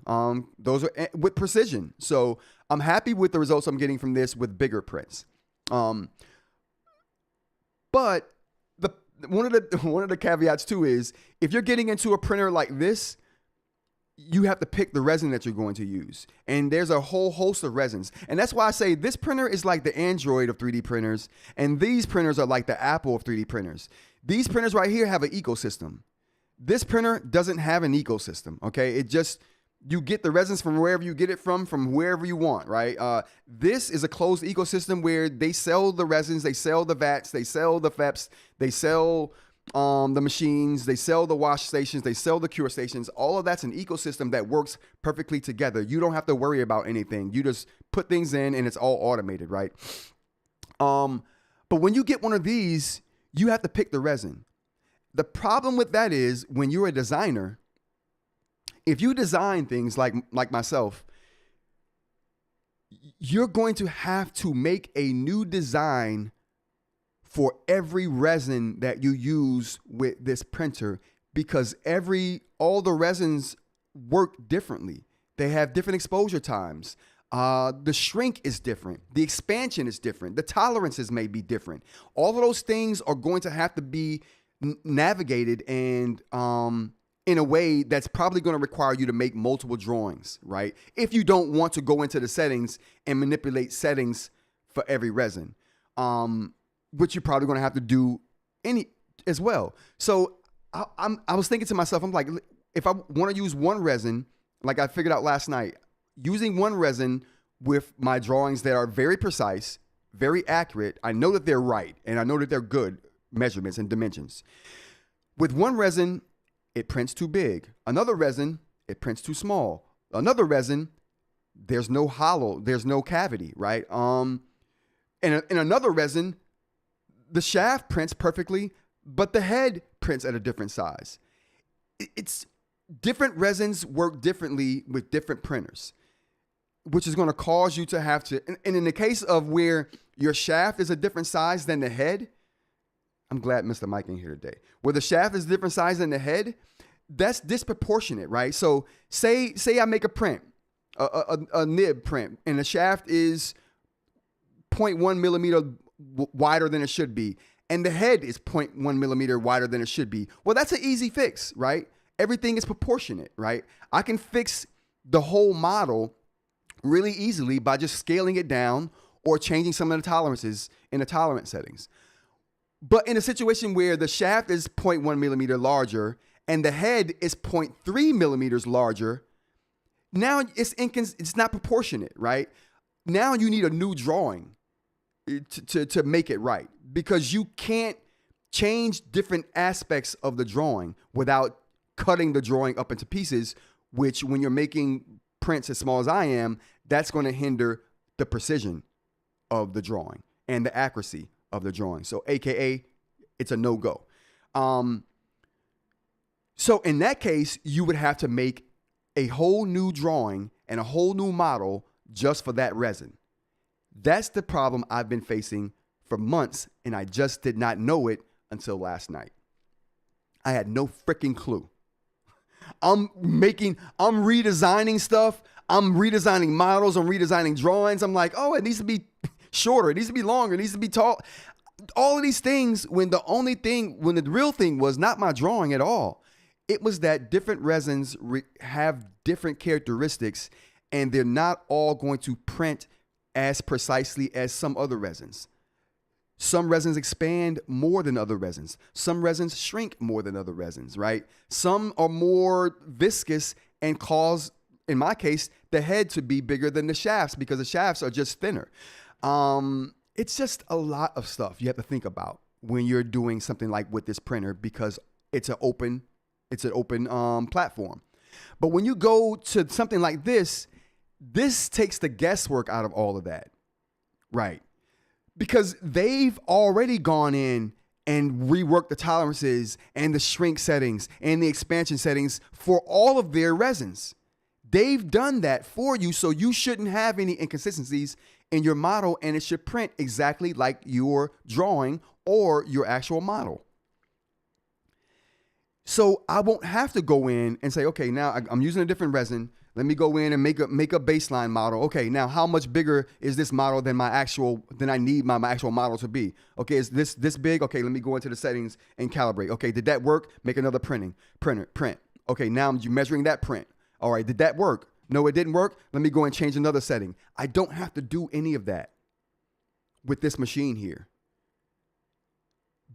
Those are with precision. So I'm happy with the results I'm getting from this with bigger prints. But one of the caveats too is if you're getting into a printer like this, you have to pick the resin that you're going to use. And there's a whole host of resins. And that's why I say this printer is like the Android of 3D printers. And these printers are like the Apple of 3D printers. These printers right here have an ecosystem. This printer doesn't have an ecosystem, okay? It just, you get the resins from wherever you get it from wherever you want, right? This is a closed ecosystem where they sell the resins, they sell the vats, they sell the FEPs, they sell the machines, they sell the wash stations, they sell the cure stations. All of that's an ecosystem that works perfectly together. You don't have to worry about anything. You just put things in and it's all automated, right? But when you get one of these, you have to pick the resin. The problem with that is when you're a designer, if you design things like myself, you're going to have to make a new design for every resin that you use with this printer because all the resins work differently. They have different exposure times. The shrink is different. The expansion is different. The tolerances may be different. All of those things are going to have to be navigated and in a way that's probably going to require you to make multiple drawings, right? If you don't want to go into the settings and manipulate settings for every resin, which you're probably going to have to do as well. So I was thinking to myself, I'm like, if I want to use one resin, like I figured out last night, using one resin with my drawings that are very precise, very accurate, I know that they're right, and I know that they're good measurements and dimensions. With one resin, it prints too big. Another resin, it prints too small. Another resin, there's no hollow, there's no cavity, right? In another resin, the shaft prints perfectly, but the head prints at a different size. It's different resins work differently with different printers, which is going to cause you to have to, and in the case of where your shaft is a different size than the head, I'm glad Mr. Mike ain't here today. Where the shaft is a different size than the head, that's disproportionate, right? So say I make a print, a nib print, and the shaft is 0.1 millimeter wider than it should be, and the head is 0.1 millimeter wider than it should be. Well, that's an easy fix, right? Everything is proportionate, right? I can fix the whole model really easily by just scaling it down or changing some of the tolerances in the tolerance settings. But in a situation where the shaft is 0.1 millimeter larger and the head is 0.3 millimeters larger, now it's not proportionate, right? Now you need a new drawing to make it right, because you can't change different aspects of the drawing without cutting the drawing up into pieces, which when you're making prints as small as I am, that's going to hinder the precision of the drawing and the accuracy of the drawing. So AKA, it's a no-go. So in that case, you would have to make a whole new drawing and a whole new model just for that resin. That's the problem I've been facing for months, and I just did not know it until last night. I had no freaking clue. I'm redesigning stuff. I'm redesigning models. I'm redesigning drawings. I'm like, oh, it needs to be shorter. It needs to be longer. It needs to be tall. All of these things when the real thing was not my drawing at all. It was that different resins have different characteristics, and they're not all going to print as precisely as some other resins. Some resins expand more than other resins. Some resins shrink more than other resins, right? Some are more viscous and cause, in my case, the head to be bigger than the shafts because the shafts are just thinner. It's just a lot of stuff you have to think about when you're doing something like with this printer, because it's an open platform. But when you go to something like this takes the guesswork out of all of that, right? Because they've already gone in and reworked the tolerances and the shrink settings and the expansion settings for all of their resins. They've done that for you, so you shouldn't have any inconsistencies in your model, and it should print exactly like your drawing or your actual model. So I won't have to go in and say, okay, now I'm using a different resin. Let me go in and make a baseline model. Okay, now how much bigger is this model than I need my actual model to be? Okay, is this big? Okay, let me go into the settings and calibrate. Okay, did that work? Make another print. Okay, now I'm measuring that print. All right, did that work? No, it didn't work. Let me go and change another setting. I don't have to do any of that with this machine here,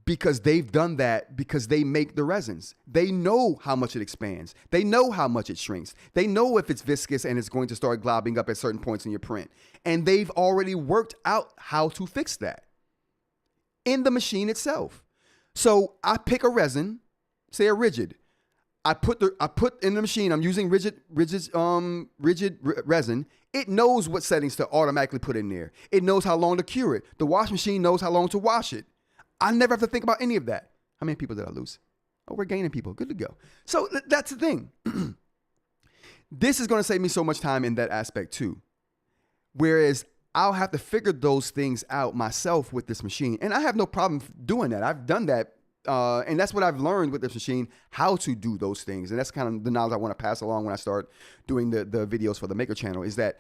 because they've done that, because they make the resins. They know how much it expands. They know how much it shrinks. They know if it's viscous and it's going to start globbing up at certain points in your print. And they've already worked out how to fix that in the machine itself. So I pick a resin, say a rigid. I put in the machine, I'm using rigid resin. It knows what settings to automatically put in there. It knows how long to cure it. The wash machine knows how long to wash it. I never have to think about any of that. How many people did I lose? Oh, we're gaining people. Good to go. So that's the thing. This is going to save me so much time in that aspect too. Whereas I'll have to figure those things out myself with this machine. And I have no problem doing that. I've done that. And that's what I've learned with this machine, how to do those things. And that's kind of the knowledge I want to pass along when I start doing the videos for the Maker channel, is that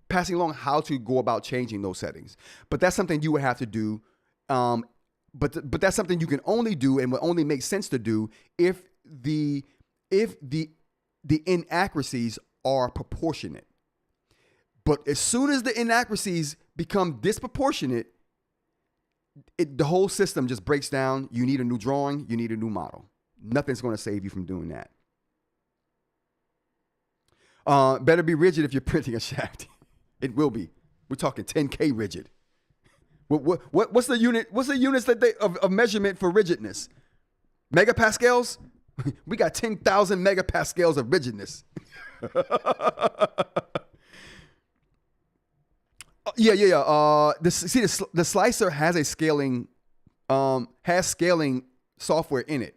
passing along how to go about changing those settings. But that's something you would have to do. But that's something you can only do and will only make sense to do if the inaccuracies are proportionate. But as soon as the inaccuracies become disproportionate, the whole system just breaks down. You need a new drawing. You need a new model. Nothing's going to save you from doing that. Better be rigid if you're printing a shaft. It will be. We're talking 10K rigid. What's the unit? What's the units of measurement for rigidness? Megapascals? We got 10,000 megapascals of rigidness. Yeah. The slicer has a scaling software in it.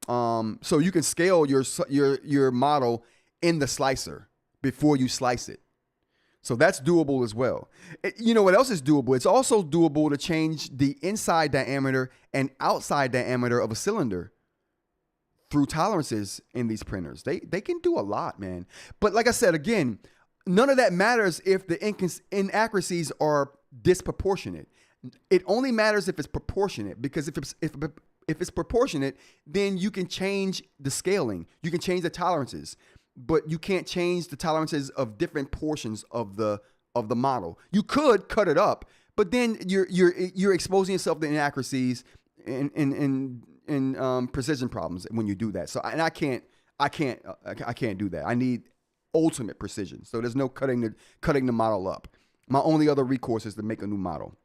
So you can scale your model in the slicer before you slice it. So that's doable as well. You know what else is doable? It's also doable to change the inside diameter and outside diameter of a cylinder through tolerances in these printers. They can do a lot, man. But like I said, again, none of that matters if the inaccuracies are disproportionate. It only matters if it's proportionate, because if it's proportionate, then you can change the scaling. You can change the tolerances. But you can't change the tolerances of different portions of the model. You could cut it up, but then you're exposing yourself to inaccuracies and precision problems when you do that. So I can't do that. I need ultimate precision. So there's no cutting the model up. My only other recourse is to make a new model.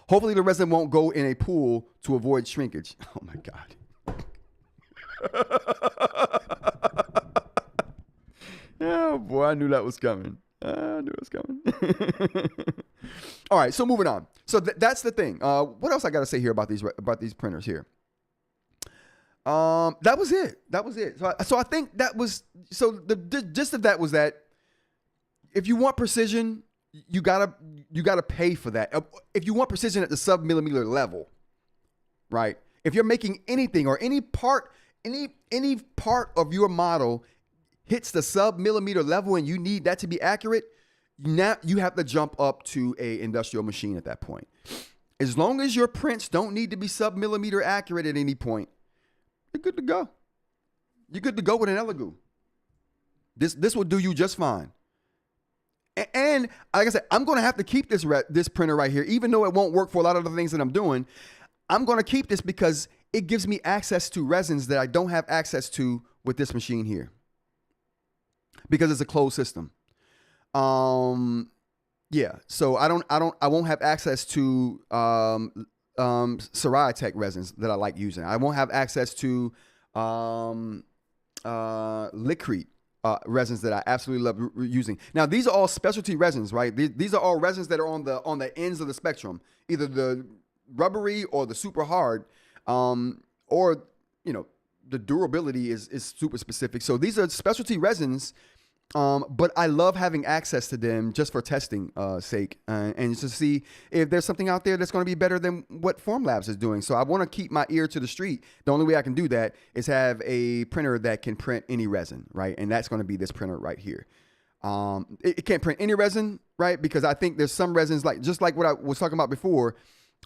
Hopefully the resin won't go in a pool to avoid shrinkage. Oh my God. Oh boy, I knew that was coming. All right, so moving on. So that's the thing. What else I got to say here about these printers here? That was it. So I think that was, so the gist of that was that if you want precision, you gotta pay for that. If you want precision at the sub-millimeter level, right? If you're making anything or any part of your model hits the sub-millimeter level and you need that to be accurate, now you have to jump up to a industrial machine at that point. As long as your prints don't need to be sub-millimeter accurate at any point, you're good to go. You're good to go with an Elegoo. This will do you just fine. And like I said, I'm going to have to keep this printer right here, even though it won't work for a lot of the things that I'm doing. I'm going to keep this because it gives me access to resins that I don't have access to with this machine here, because it's a closed system. Yeah. So I won't have access to Ceratec resins that I like using. I won't have access to Licrete resins that I absolutely love using. Now, these are all specialty resins, right? These are all resins that are on the ends of the spectrum, either the rubbery or the super hard, or the durability is super specific. So these are specialty resins But I love having access to them just for testing sake and to see if there's something out there that's going to be better than what Formlabs is doing. So I want to keep my ear to the street. The only way I can do that is have a printer that can print any resin, right? And that's going to be this printer right here. It can't print any resin, right? Because I think there's some resins, like just like what I was talking about before,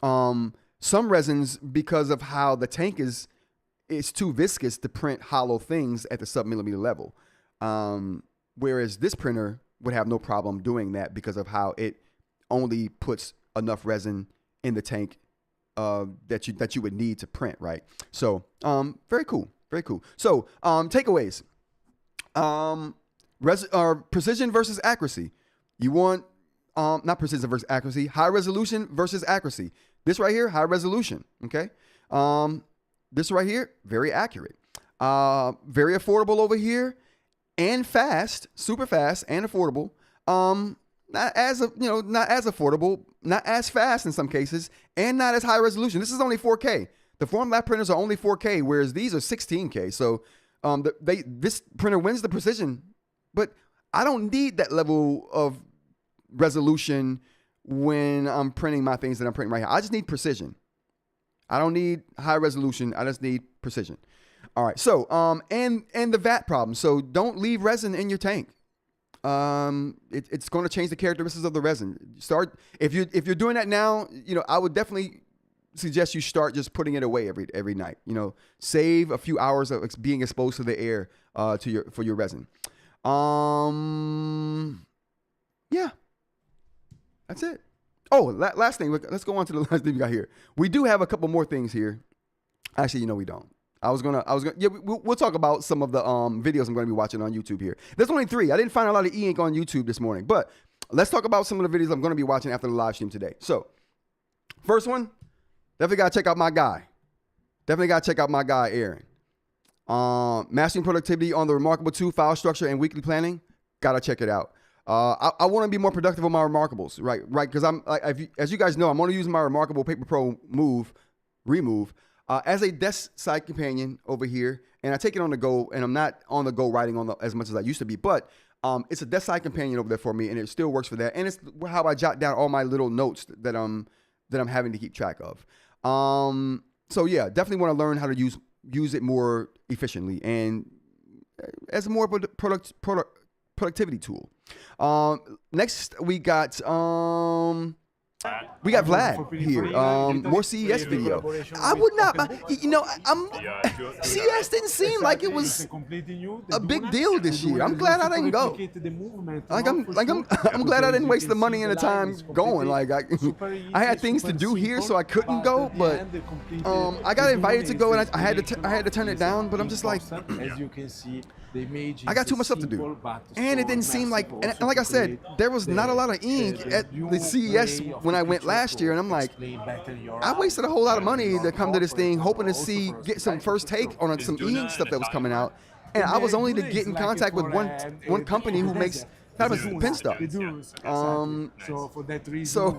some resins, because of how the tank is, it's too viscous to print hollow things at the sub-millimeter level. Whereas this printer would have no problem doing that because of how it only puts enough resin in the tank that you would need to print, right? So very cool, very cool. So takeaways: precision versus accuracy. You want not precision versus accuracy, high resolution versus accuracy. This right here, high resolution. Okay. This right here, very accurate. Very affordable over here. And fast, super fast and affordable. Not as affordable, not as fast in some cases, and not as high resolution. This is only 4K. The Formlab printers are only 4K, whereas these are 16K. So this printer wins the precision, but I don't need that level of resolution when I'm printing my things that I'm printing right here. I just need precision. I don't need high resolution. I just need precision. All right, so and the vat problem. So don't leave resin in your tank. It's going to change the characteristics of the resin. If you're doing that now, I would definitely suggest you start just putting it away every night. Save a few hours of being exposed to the air for your resin. Yeah, that's it. Oh, last thing. Let's go on to the last thing we got here. We do have a couple more things here. Actually, we don't. We'll talk about some of the videos I'm going to be watching on YouTube here. There's only 3. I didn't find a lot of eInk on YouTube this morning, but let's talk about some of the videos I'm going to be watching after the live stream today. So, first one, definitely got to check out my guy. Aaron. Mastering productivity on the Remarkable 2 file structure and weekly planning. Got to check it out. I want to be more productive on my Remarkables, right? Because as you guys know, I'm only using my Remarkable Paper Pro Remove. As a desk side companion over here, and I take it on the go, and I'm not on the go writing as much as I used to be, but it's a desk side companion over there for me, and it still works for that. And it's how I jot down all my little notes that I'm having to keep track of. So yeah, definitely want to learn how to use it more efficiently and as a more productivity tool. Next we got Vlad here. More CES video. I would not. CES didn't seem like it was a big deal this year. I'm glad I didn't go. I'm glad I didn't waste the money and the time going. Like I had things to do here, so I couldn't go. But I got invited to go, and I had to turn it down. But I'm just like, as you can see, I got too much stuff to do, and it didn't seem like. And like I said, there was not a lot of ink at the CES when I went last year, and I'm like, I wasted a whole lot of money to come to this thing, hoping to get some first take on some eInk stuff that was coming out, and I was only to get in contact with one company who makes kind of pen stuff. So for that reason,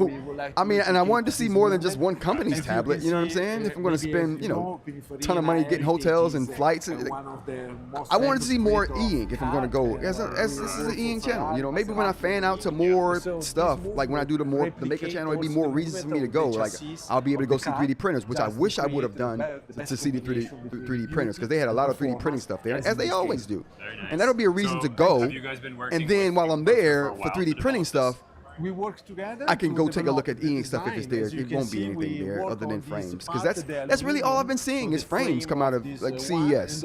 and I wanted to see more than just one company's tablet. You know what I'm saying? If I'm going to spend, a ton of money getting hotels and flights, I wanted to see more eInk if I'm going to go. As this is an eInk channel, maybe when I fan out to more stuff, like when I do the Maker channel, it'd be more reasons for me to go. Like I'll be able to go see 3D printers, which I wish I would have done to see the 3D printers, because they had a lot of 3D printing stuff there, as they always do, and that'll be a reason to go. And then while I'm there for 3D printing stuff, we work together. I can go take a look at eInk stuff if it's there. It won't be anything there other than frames, because that's really all I've been seeing is frames come out of like CES.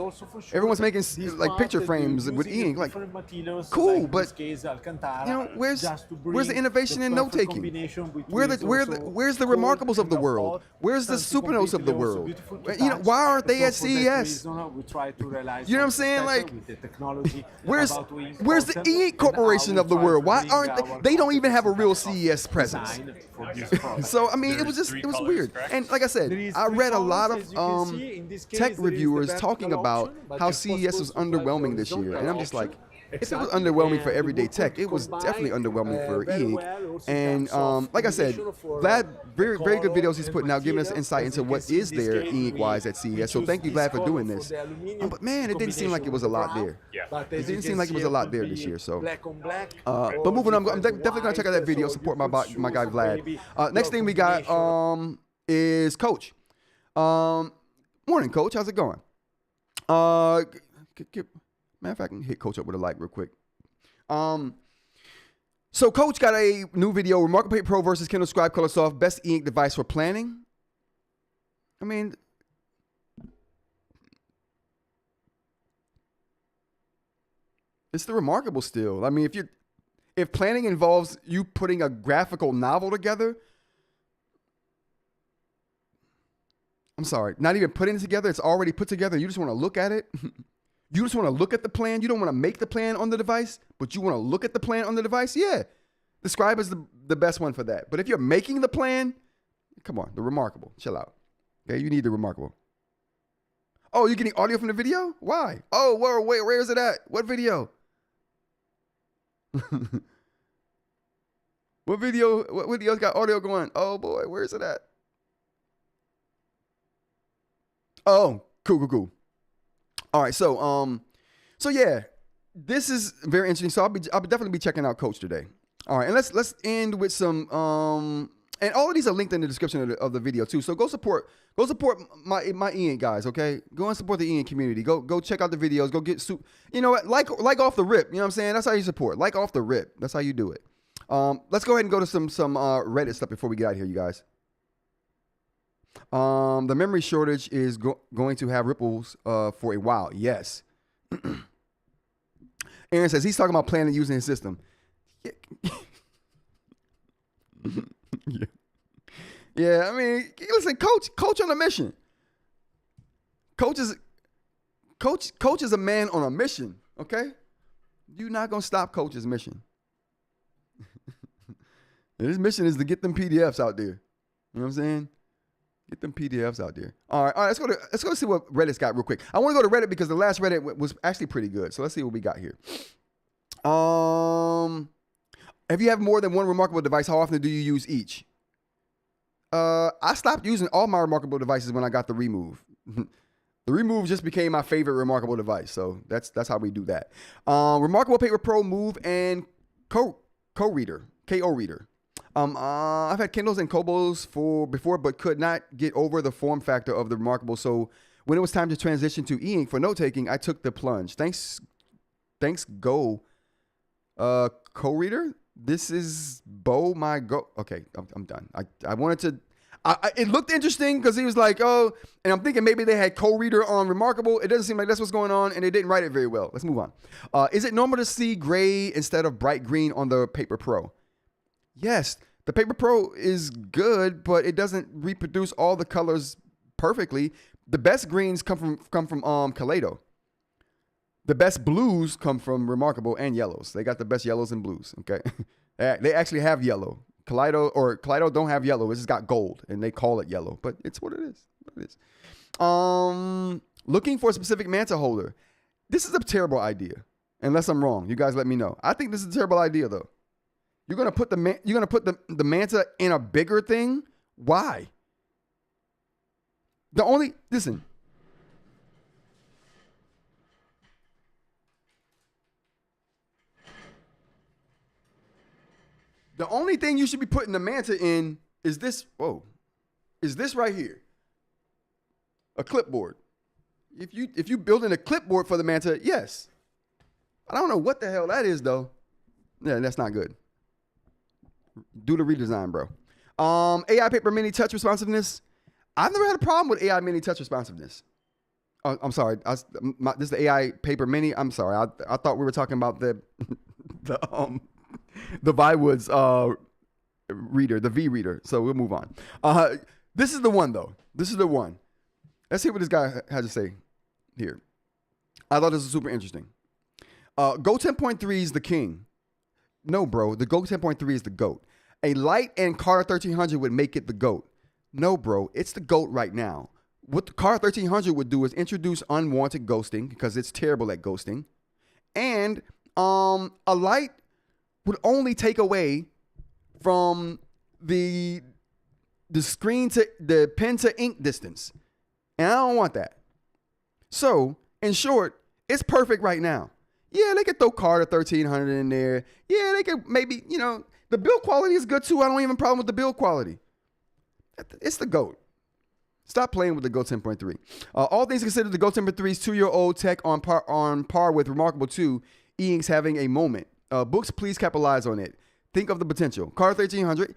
Everyone's making like picture frames with eInk, like cool, but where's the innovation in note taking? Where's the Remarkables of the world? Where's the Supernotes of the world? Why aren't they at CES? You know what I'm saying? Like, where's the eInk Corporation of the world? Why aren't they don't even have a real CES presence. So it was weird. And like I said, I read a lot of tech reviewers talking about how CES was underwhelming this year, and I'm just like, if it was underwhelming for everyday tech, it was definitely underwhelming for eInk. And like I said, Vlad, very good videos he's putting out, giving us insight into what is there eInk-wise at CES. So thank you, Vlad, for doing this. But man, it didn't seem like it was a lot there. It didn't seem like it was a lot there this year. So, but moving on, I'm definitely gonna check out that video, support my guy Vlad. Next thing we got is Coach. Morning, Coach. How's it going? Matter of fact, I can hit Coach up with a like real quick. So Coach got a new video, Remarkable Paper Pro versus Kindle Scribe Color Soft, best eInk device for planning. I mean, it's the Remarkable still. I mean, if planning involves you putting a graphical novel together, I'm sorry, not even putting it together. It's already put together. You just want to look at it. You just want to look at the plan. You don't want to make the plan on the device, but you want to look at the plan on the device. Yeah, the Scribe is the best one for that. But if you're making the plan, come on, the Remarkable. Chill out. Okay, you need the Remarkable. Oh, you're getting audio from the video? Why? Oh, where is it at? What video? What video's got audio going? Oh boy, where is it at? Oh, cool. All right, so yeah, this is very interesting. So I'll definitely be checking out Coach today. All right, and let's end with some and all of these are linked in the description of the video too. So go support my eInk guys. Okay, go and support the eInk community. Go check out the videos. Go get you know what, like off the rip. You know what I'm saying? That's how you support. Like off the rip. That's how you do it. Let's go ahead and go to some Reddit stuff before we get out of here, you guys. The memory shortage is going to have ripples for a while. Yes. Aaron says he's talking about planning using his system. Yeah. I mean, listen, coach on a mission. Coach is a man on a mission. Okay, you're not gonna stop Coach's mission. His mission is to get them PDFs out there. You know what I'm saying? Get them PDFs out there. All right. Let's go see what Reddit's got real quick. I want to go to Reddit because the last Reddit was actually pretty good. So let's see what we got here. If you have more than one Remarkable device, how often do you use each? I stopped using all my Remarkable devices when I got the Remove. The Remove just became my favorite Remarkable device. So that's how we do that. Remarkable Paper Pro, Move, and Co-Reader. I've had Kindles and Kobos before, but could not get over the form factor of the Remarkable. So when it was time to transition to eInk for note taking, I took the plunge. Thanks, Go. Co-Reader. This is Bo my Go. Okay, I'm done. I wanted to. It looked interesting because he was like, oh, and I'm thinking maybe they had Co-Reader on Remarkable. It doesn't seem like that's what's going on, and they didn't write it very well. Let's move on. Is it normal to see gray instead of bright green on the Paper Pro? Yes, the Paper Pro is good, but it doesn't reproduce all the colors perfectly. The best greens come from Kaleido. The best blues come from Remarkable and yellows. They got the best yellows and blues. Okay, they actually have yellow. Kaleido don't have yellow. It's just got gold, and they call it yellow, but it's what it is. Looking for a specific manta holder. This is a terrible idea, unless I'm wrong. You guys let me know. I think this is a terrible idea though. You're gonna put the manta in a bigger thing. Why? Listen. The only thing you should be putting the manta in is this. Whoa, is this right here? A clipboard. If you building a clipboard for the manta, yes. I don't know what the hell that is though. Yeah, that's not good. Do the redesign, bro. AI Paper Mini touch responsiveness. I've never had a problem with AI Mini touch responsiveness. Oh, I'm sorry. This is the AI Paper Mini. I'm sorry. I thought we were talking about the Viwood's reader, the V reader. So we'll move on. This is the one though. This is the one. Let's see what this guy had to say here. I thought this was super interesting. Go 10.3 is the king. No, bro. The Go 10.3 is the GOAT. A light and Carter 1300 would make it the GOAT. No, bro. It's the GOAT right now. What the Carter 1300 would do is introduce unwanted ghosting because it's terrible at ghosting. And a light would only take away from the screen to the pen to ink distance. And I don't want that. So, in short, it's perfect right now. Yeah, they could throw Carter 1300 in there. Yeah, they could maybe, the build quality is good too. I don't even have a problem with the build quality. It's the GOAT. Stop playing with the GOAT 10.3. All things considered, the GOAT 10.3's 2-year-old tech on par with Remarkable 2, eInk's having a moment. Books, please capitalize on it. Think of the potential. Carter 1300,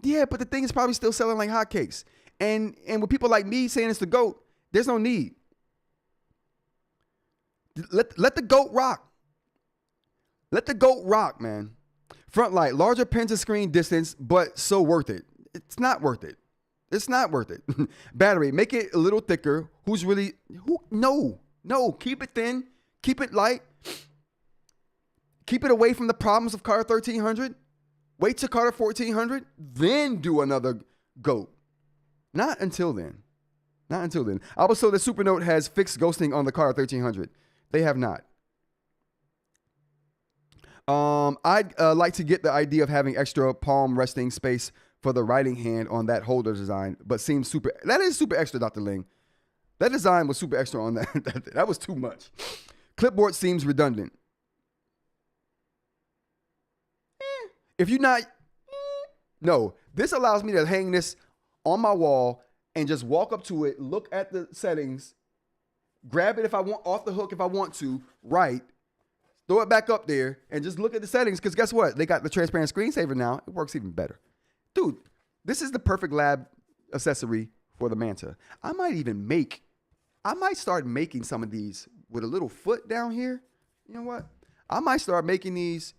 yeah, but the thing is probably still selling like hotcakes. And with people like me saying it's the GOAT, there's no need. Let the GOAT rock. Let the GOAT rock, man. Front light, larger pen to screen distance, but so worth it. It's not worth it. It's not worth it. Battery, make it a little thicker. No. Keep it thin. Keep it light. Keep it away from the problems of Carter 1300. Wait till Carter 1400. Then do another GOAT. Not until then. I was told that Supernote has fixed ghosting on the Carter 1300. They have not. I'd like to get the idea of having extra palm resting space for the writing hand on that holder design, but seems super. That is super extra, Dr. Ling. That design was super extra on that. That was too much. Clipboard seems redundant. If you're not, no. This allows me to hang this on my wall and just walk up to it, look at the settings, grab it if I want, off the hook if I want to, write, throw it back up there, and just look at the settings, because guess what? They got the transparent screensaver now. It works even better. Dude, this is the perfect lab accessory for the Manta. I might start making some of these with a little foot down here. You know what? I might start making these,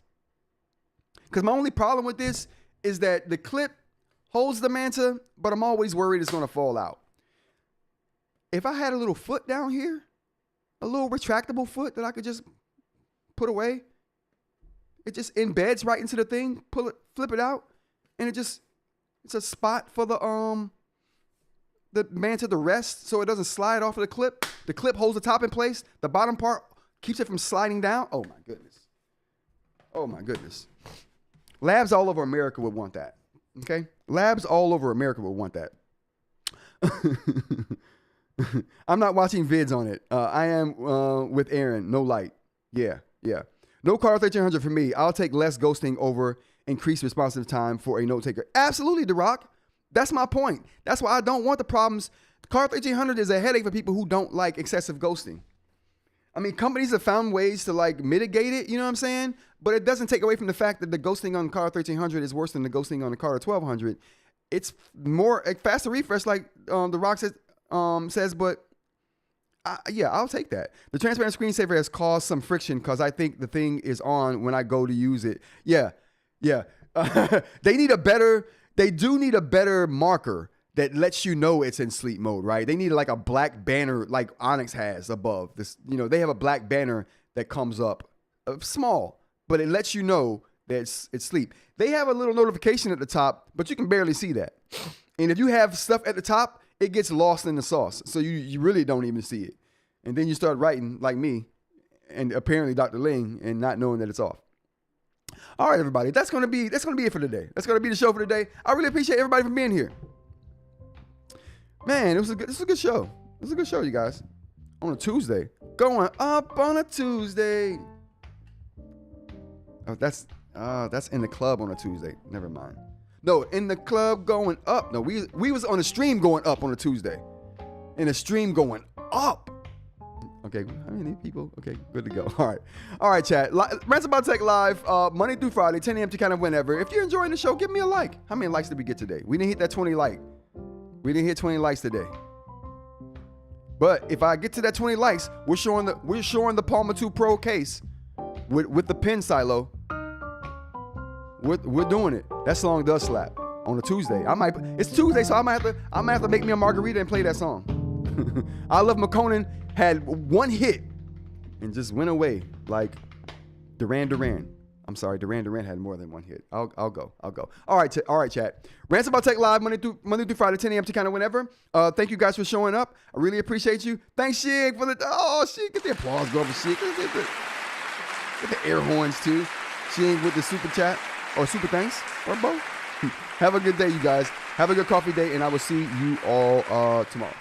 because my only problem with this is that the clip holds the Manta, but I'm always worried it's going to fall out. If I had a little foot down here, a little retractable foot that I could just put away, it just embeds right into the thing, pull it, flip it out, and it's a spot for the Manta to rest so it doesn't slide off of the clip. The clip holds the top in place. The bottom part keeps it from sliding down. Oh my goodness. Labs all over America would want that. Okay? Labs all over America would want that. I'm not watching vids on it. I am with Aaron. No light. Yeah. No Carter 1300 for me. I'll take less ghosting over increased responsive time for a note taker. Absolutely, The Rock. That's my point. That's why I don't want the problems. Carter 1300 is a headache for people who don't like excessive ghosting. I mean, companies have found ways to mitigate it, you know what I'm saying? But it doesn't take away from the fact that the ghosting on Carter 1300 is worse than the ghosting on the Carter 1200. It's more faster refresh, like The Rock says, but I'll take that. The transparent screensaver has caused some friction because I think the thing is on when I go to use it. Yeah. They do need a better marker that lets you know it's in sleep mode, right? They need a black banner like Onyx has above this. They have a black banner that comes up, small, but it lets you know that it's sleep. They have a little notification at the top, but you can barely see that. And if you have stuff at the top, it gets lost in the sauce. So you really don't even see it. And then you start writing like me and apparently Dr. Ling and not knowing that it's off. All right, everybody. That's gonna be it for today. That's gonna be the show for today. I really appreciate everybody for being here. Man, this was a good show. It was a good show, you guys. On a Tuesday. Going up on a Tuesday. Oh, that's in the club on a Tuesday. Never mind. No, in the club going up. No, we was on the stream going up on a Tuesday. In the stream going up. Okay, how many people? Okay, good to go. All right, chat. Rants About Tech Live, Monday through Friday, 10 a.m. to kind of whenever. If you're enjoying the show, give me a like. How many likes did we get today? We didn't hit that 20 like. We didn't hit 20 likes today. But if I get to that 20 likes, we're showing the Palmer 2 Pro case with the pen silo. We're doing it. That song does slap on a Tuesday. It's Tuesday, so I might have to make me a margarita and play that song. I Love McConehey had one hit and just went away like Duran. I'm sorry, Duran had more than one hit. I'll go. All right, chat. Rants About Tech Live Monday through Friday, 10 a.m. to kind of whenever. Thank you guys for showing up. I really appreciate you. Thanks, Shig, for Shig, get the applause going for Shig. with the air horns too. She ain't with the super chat or super thanks or both. Have a good day, you guys. Have a good coffee day, and I will see you all tomorrow.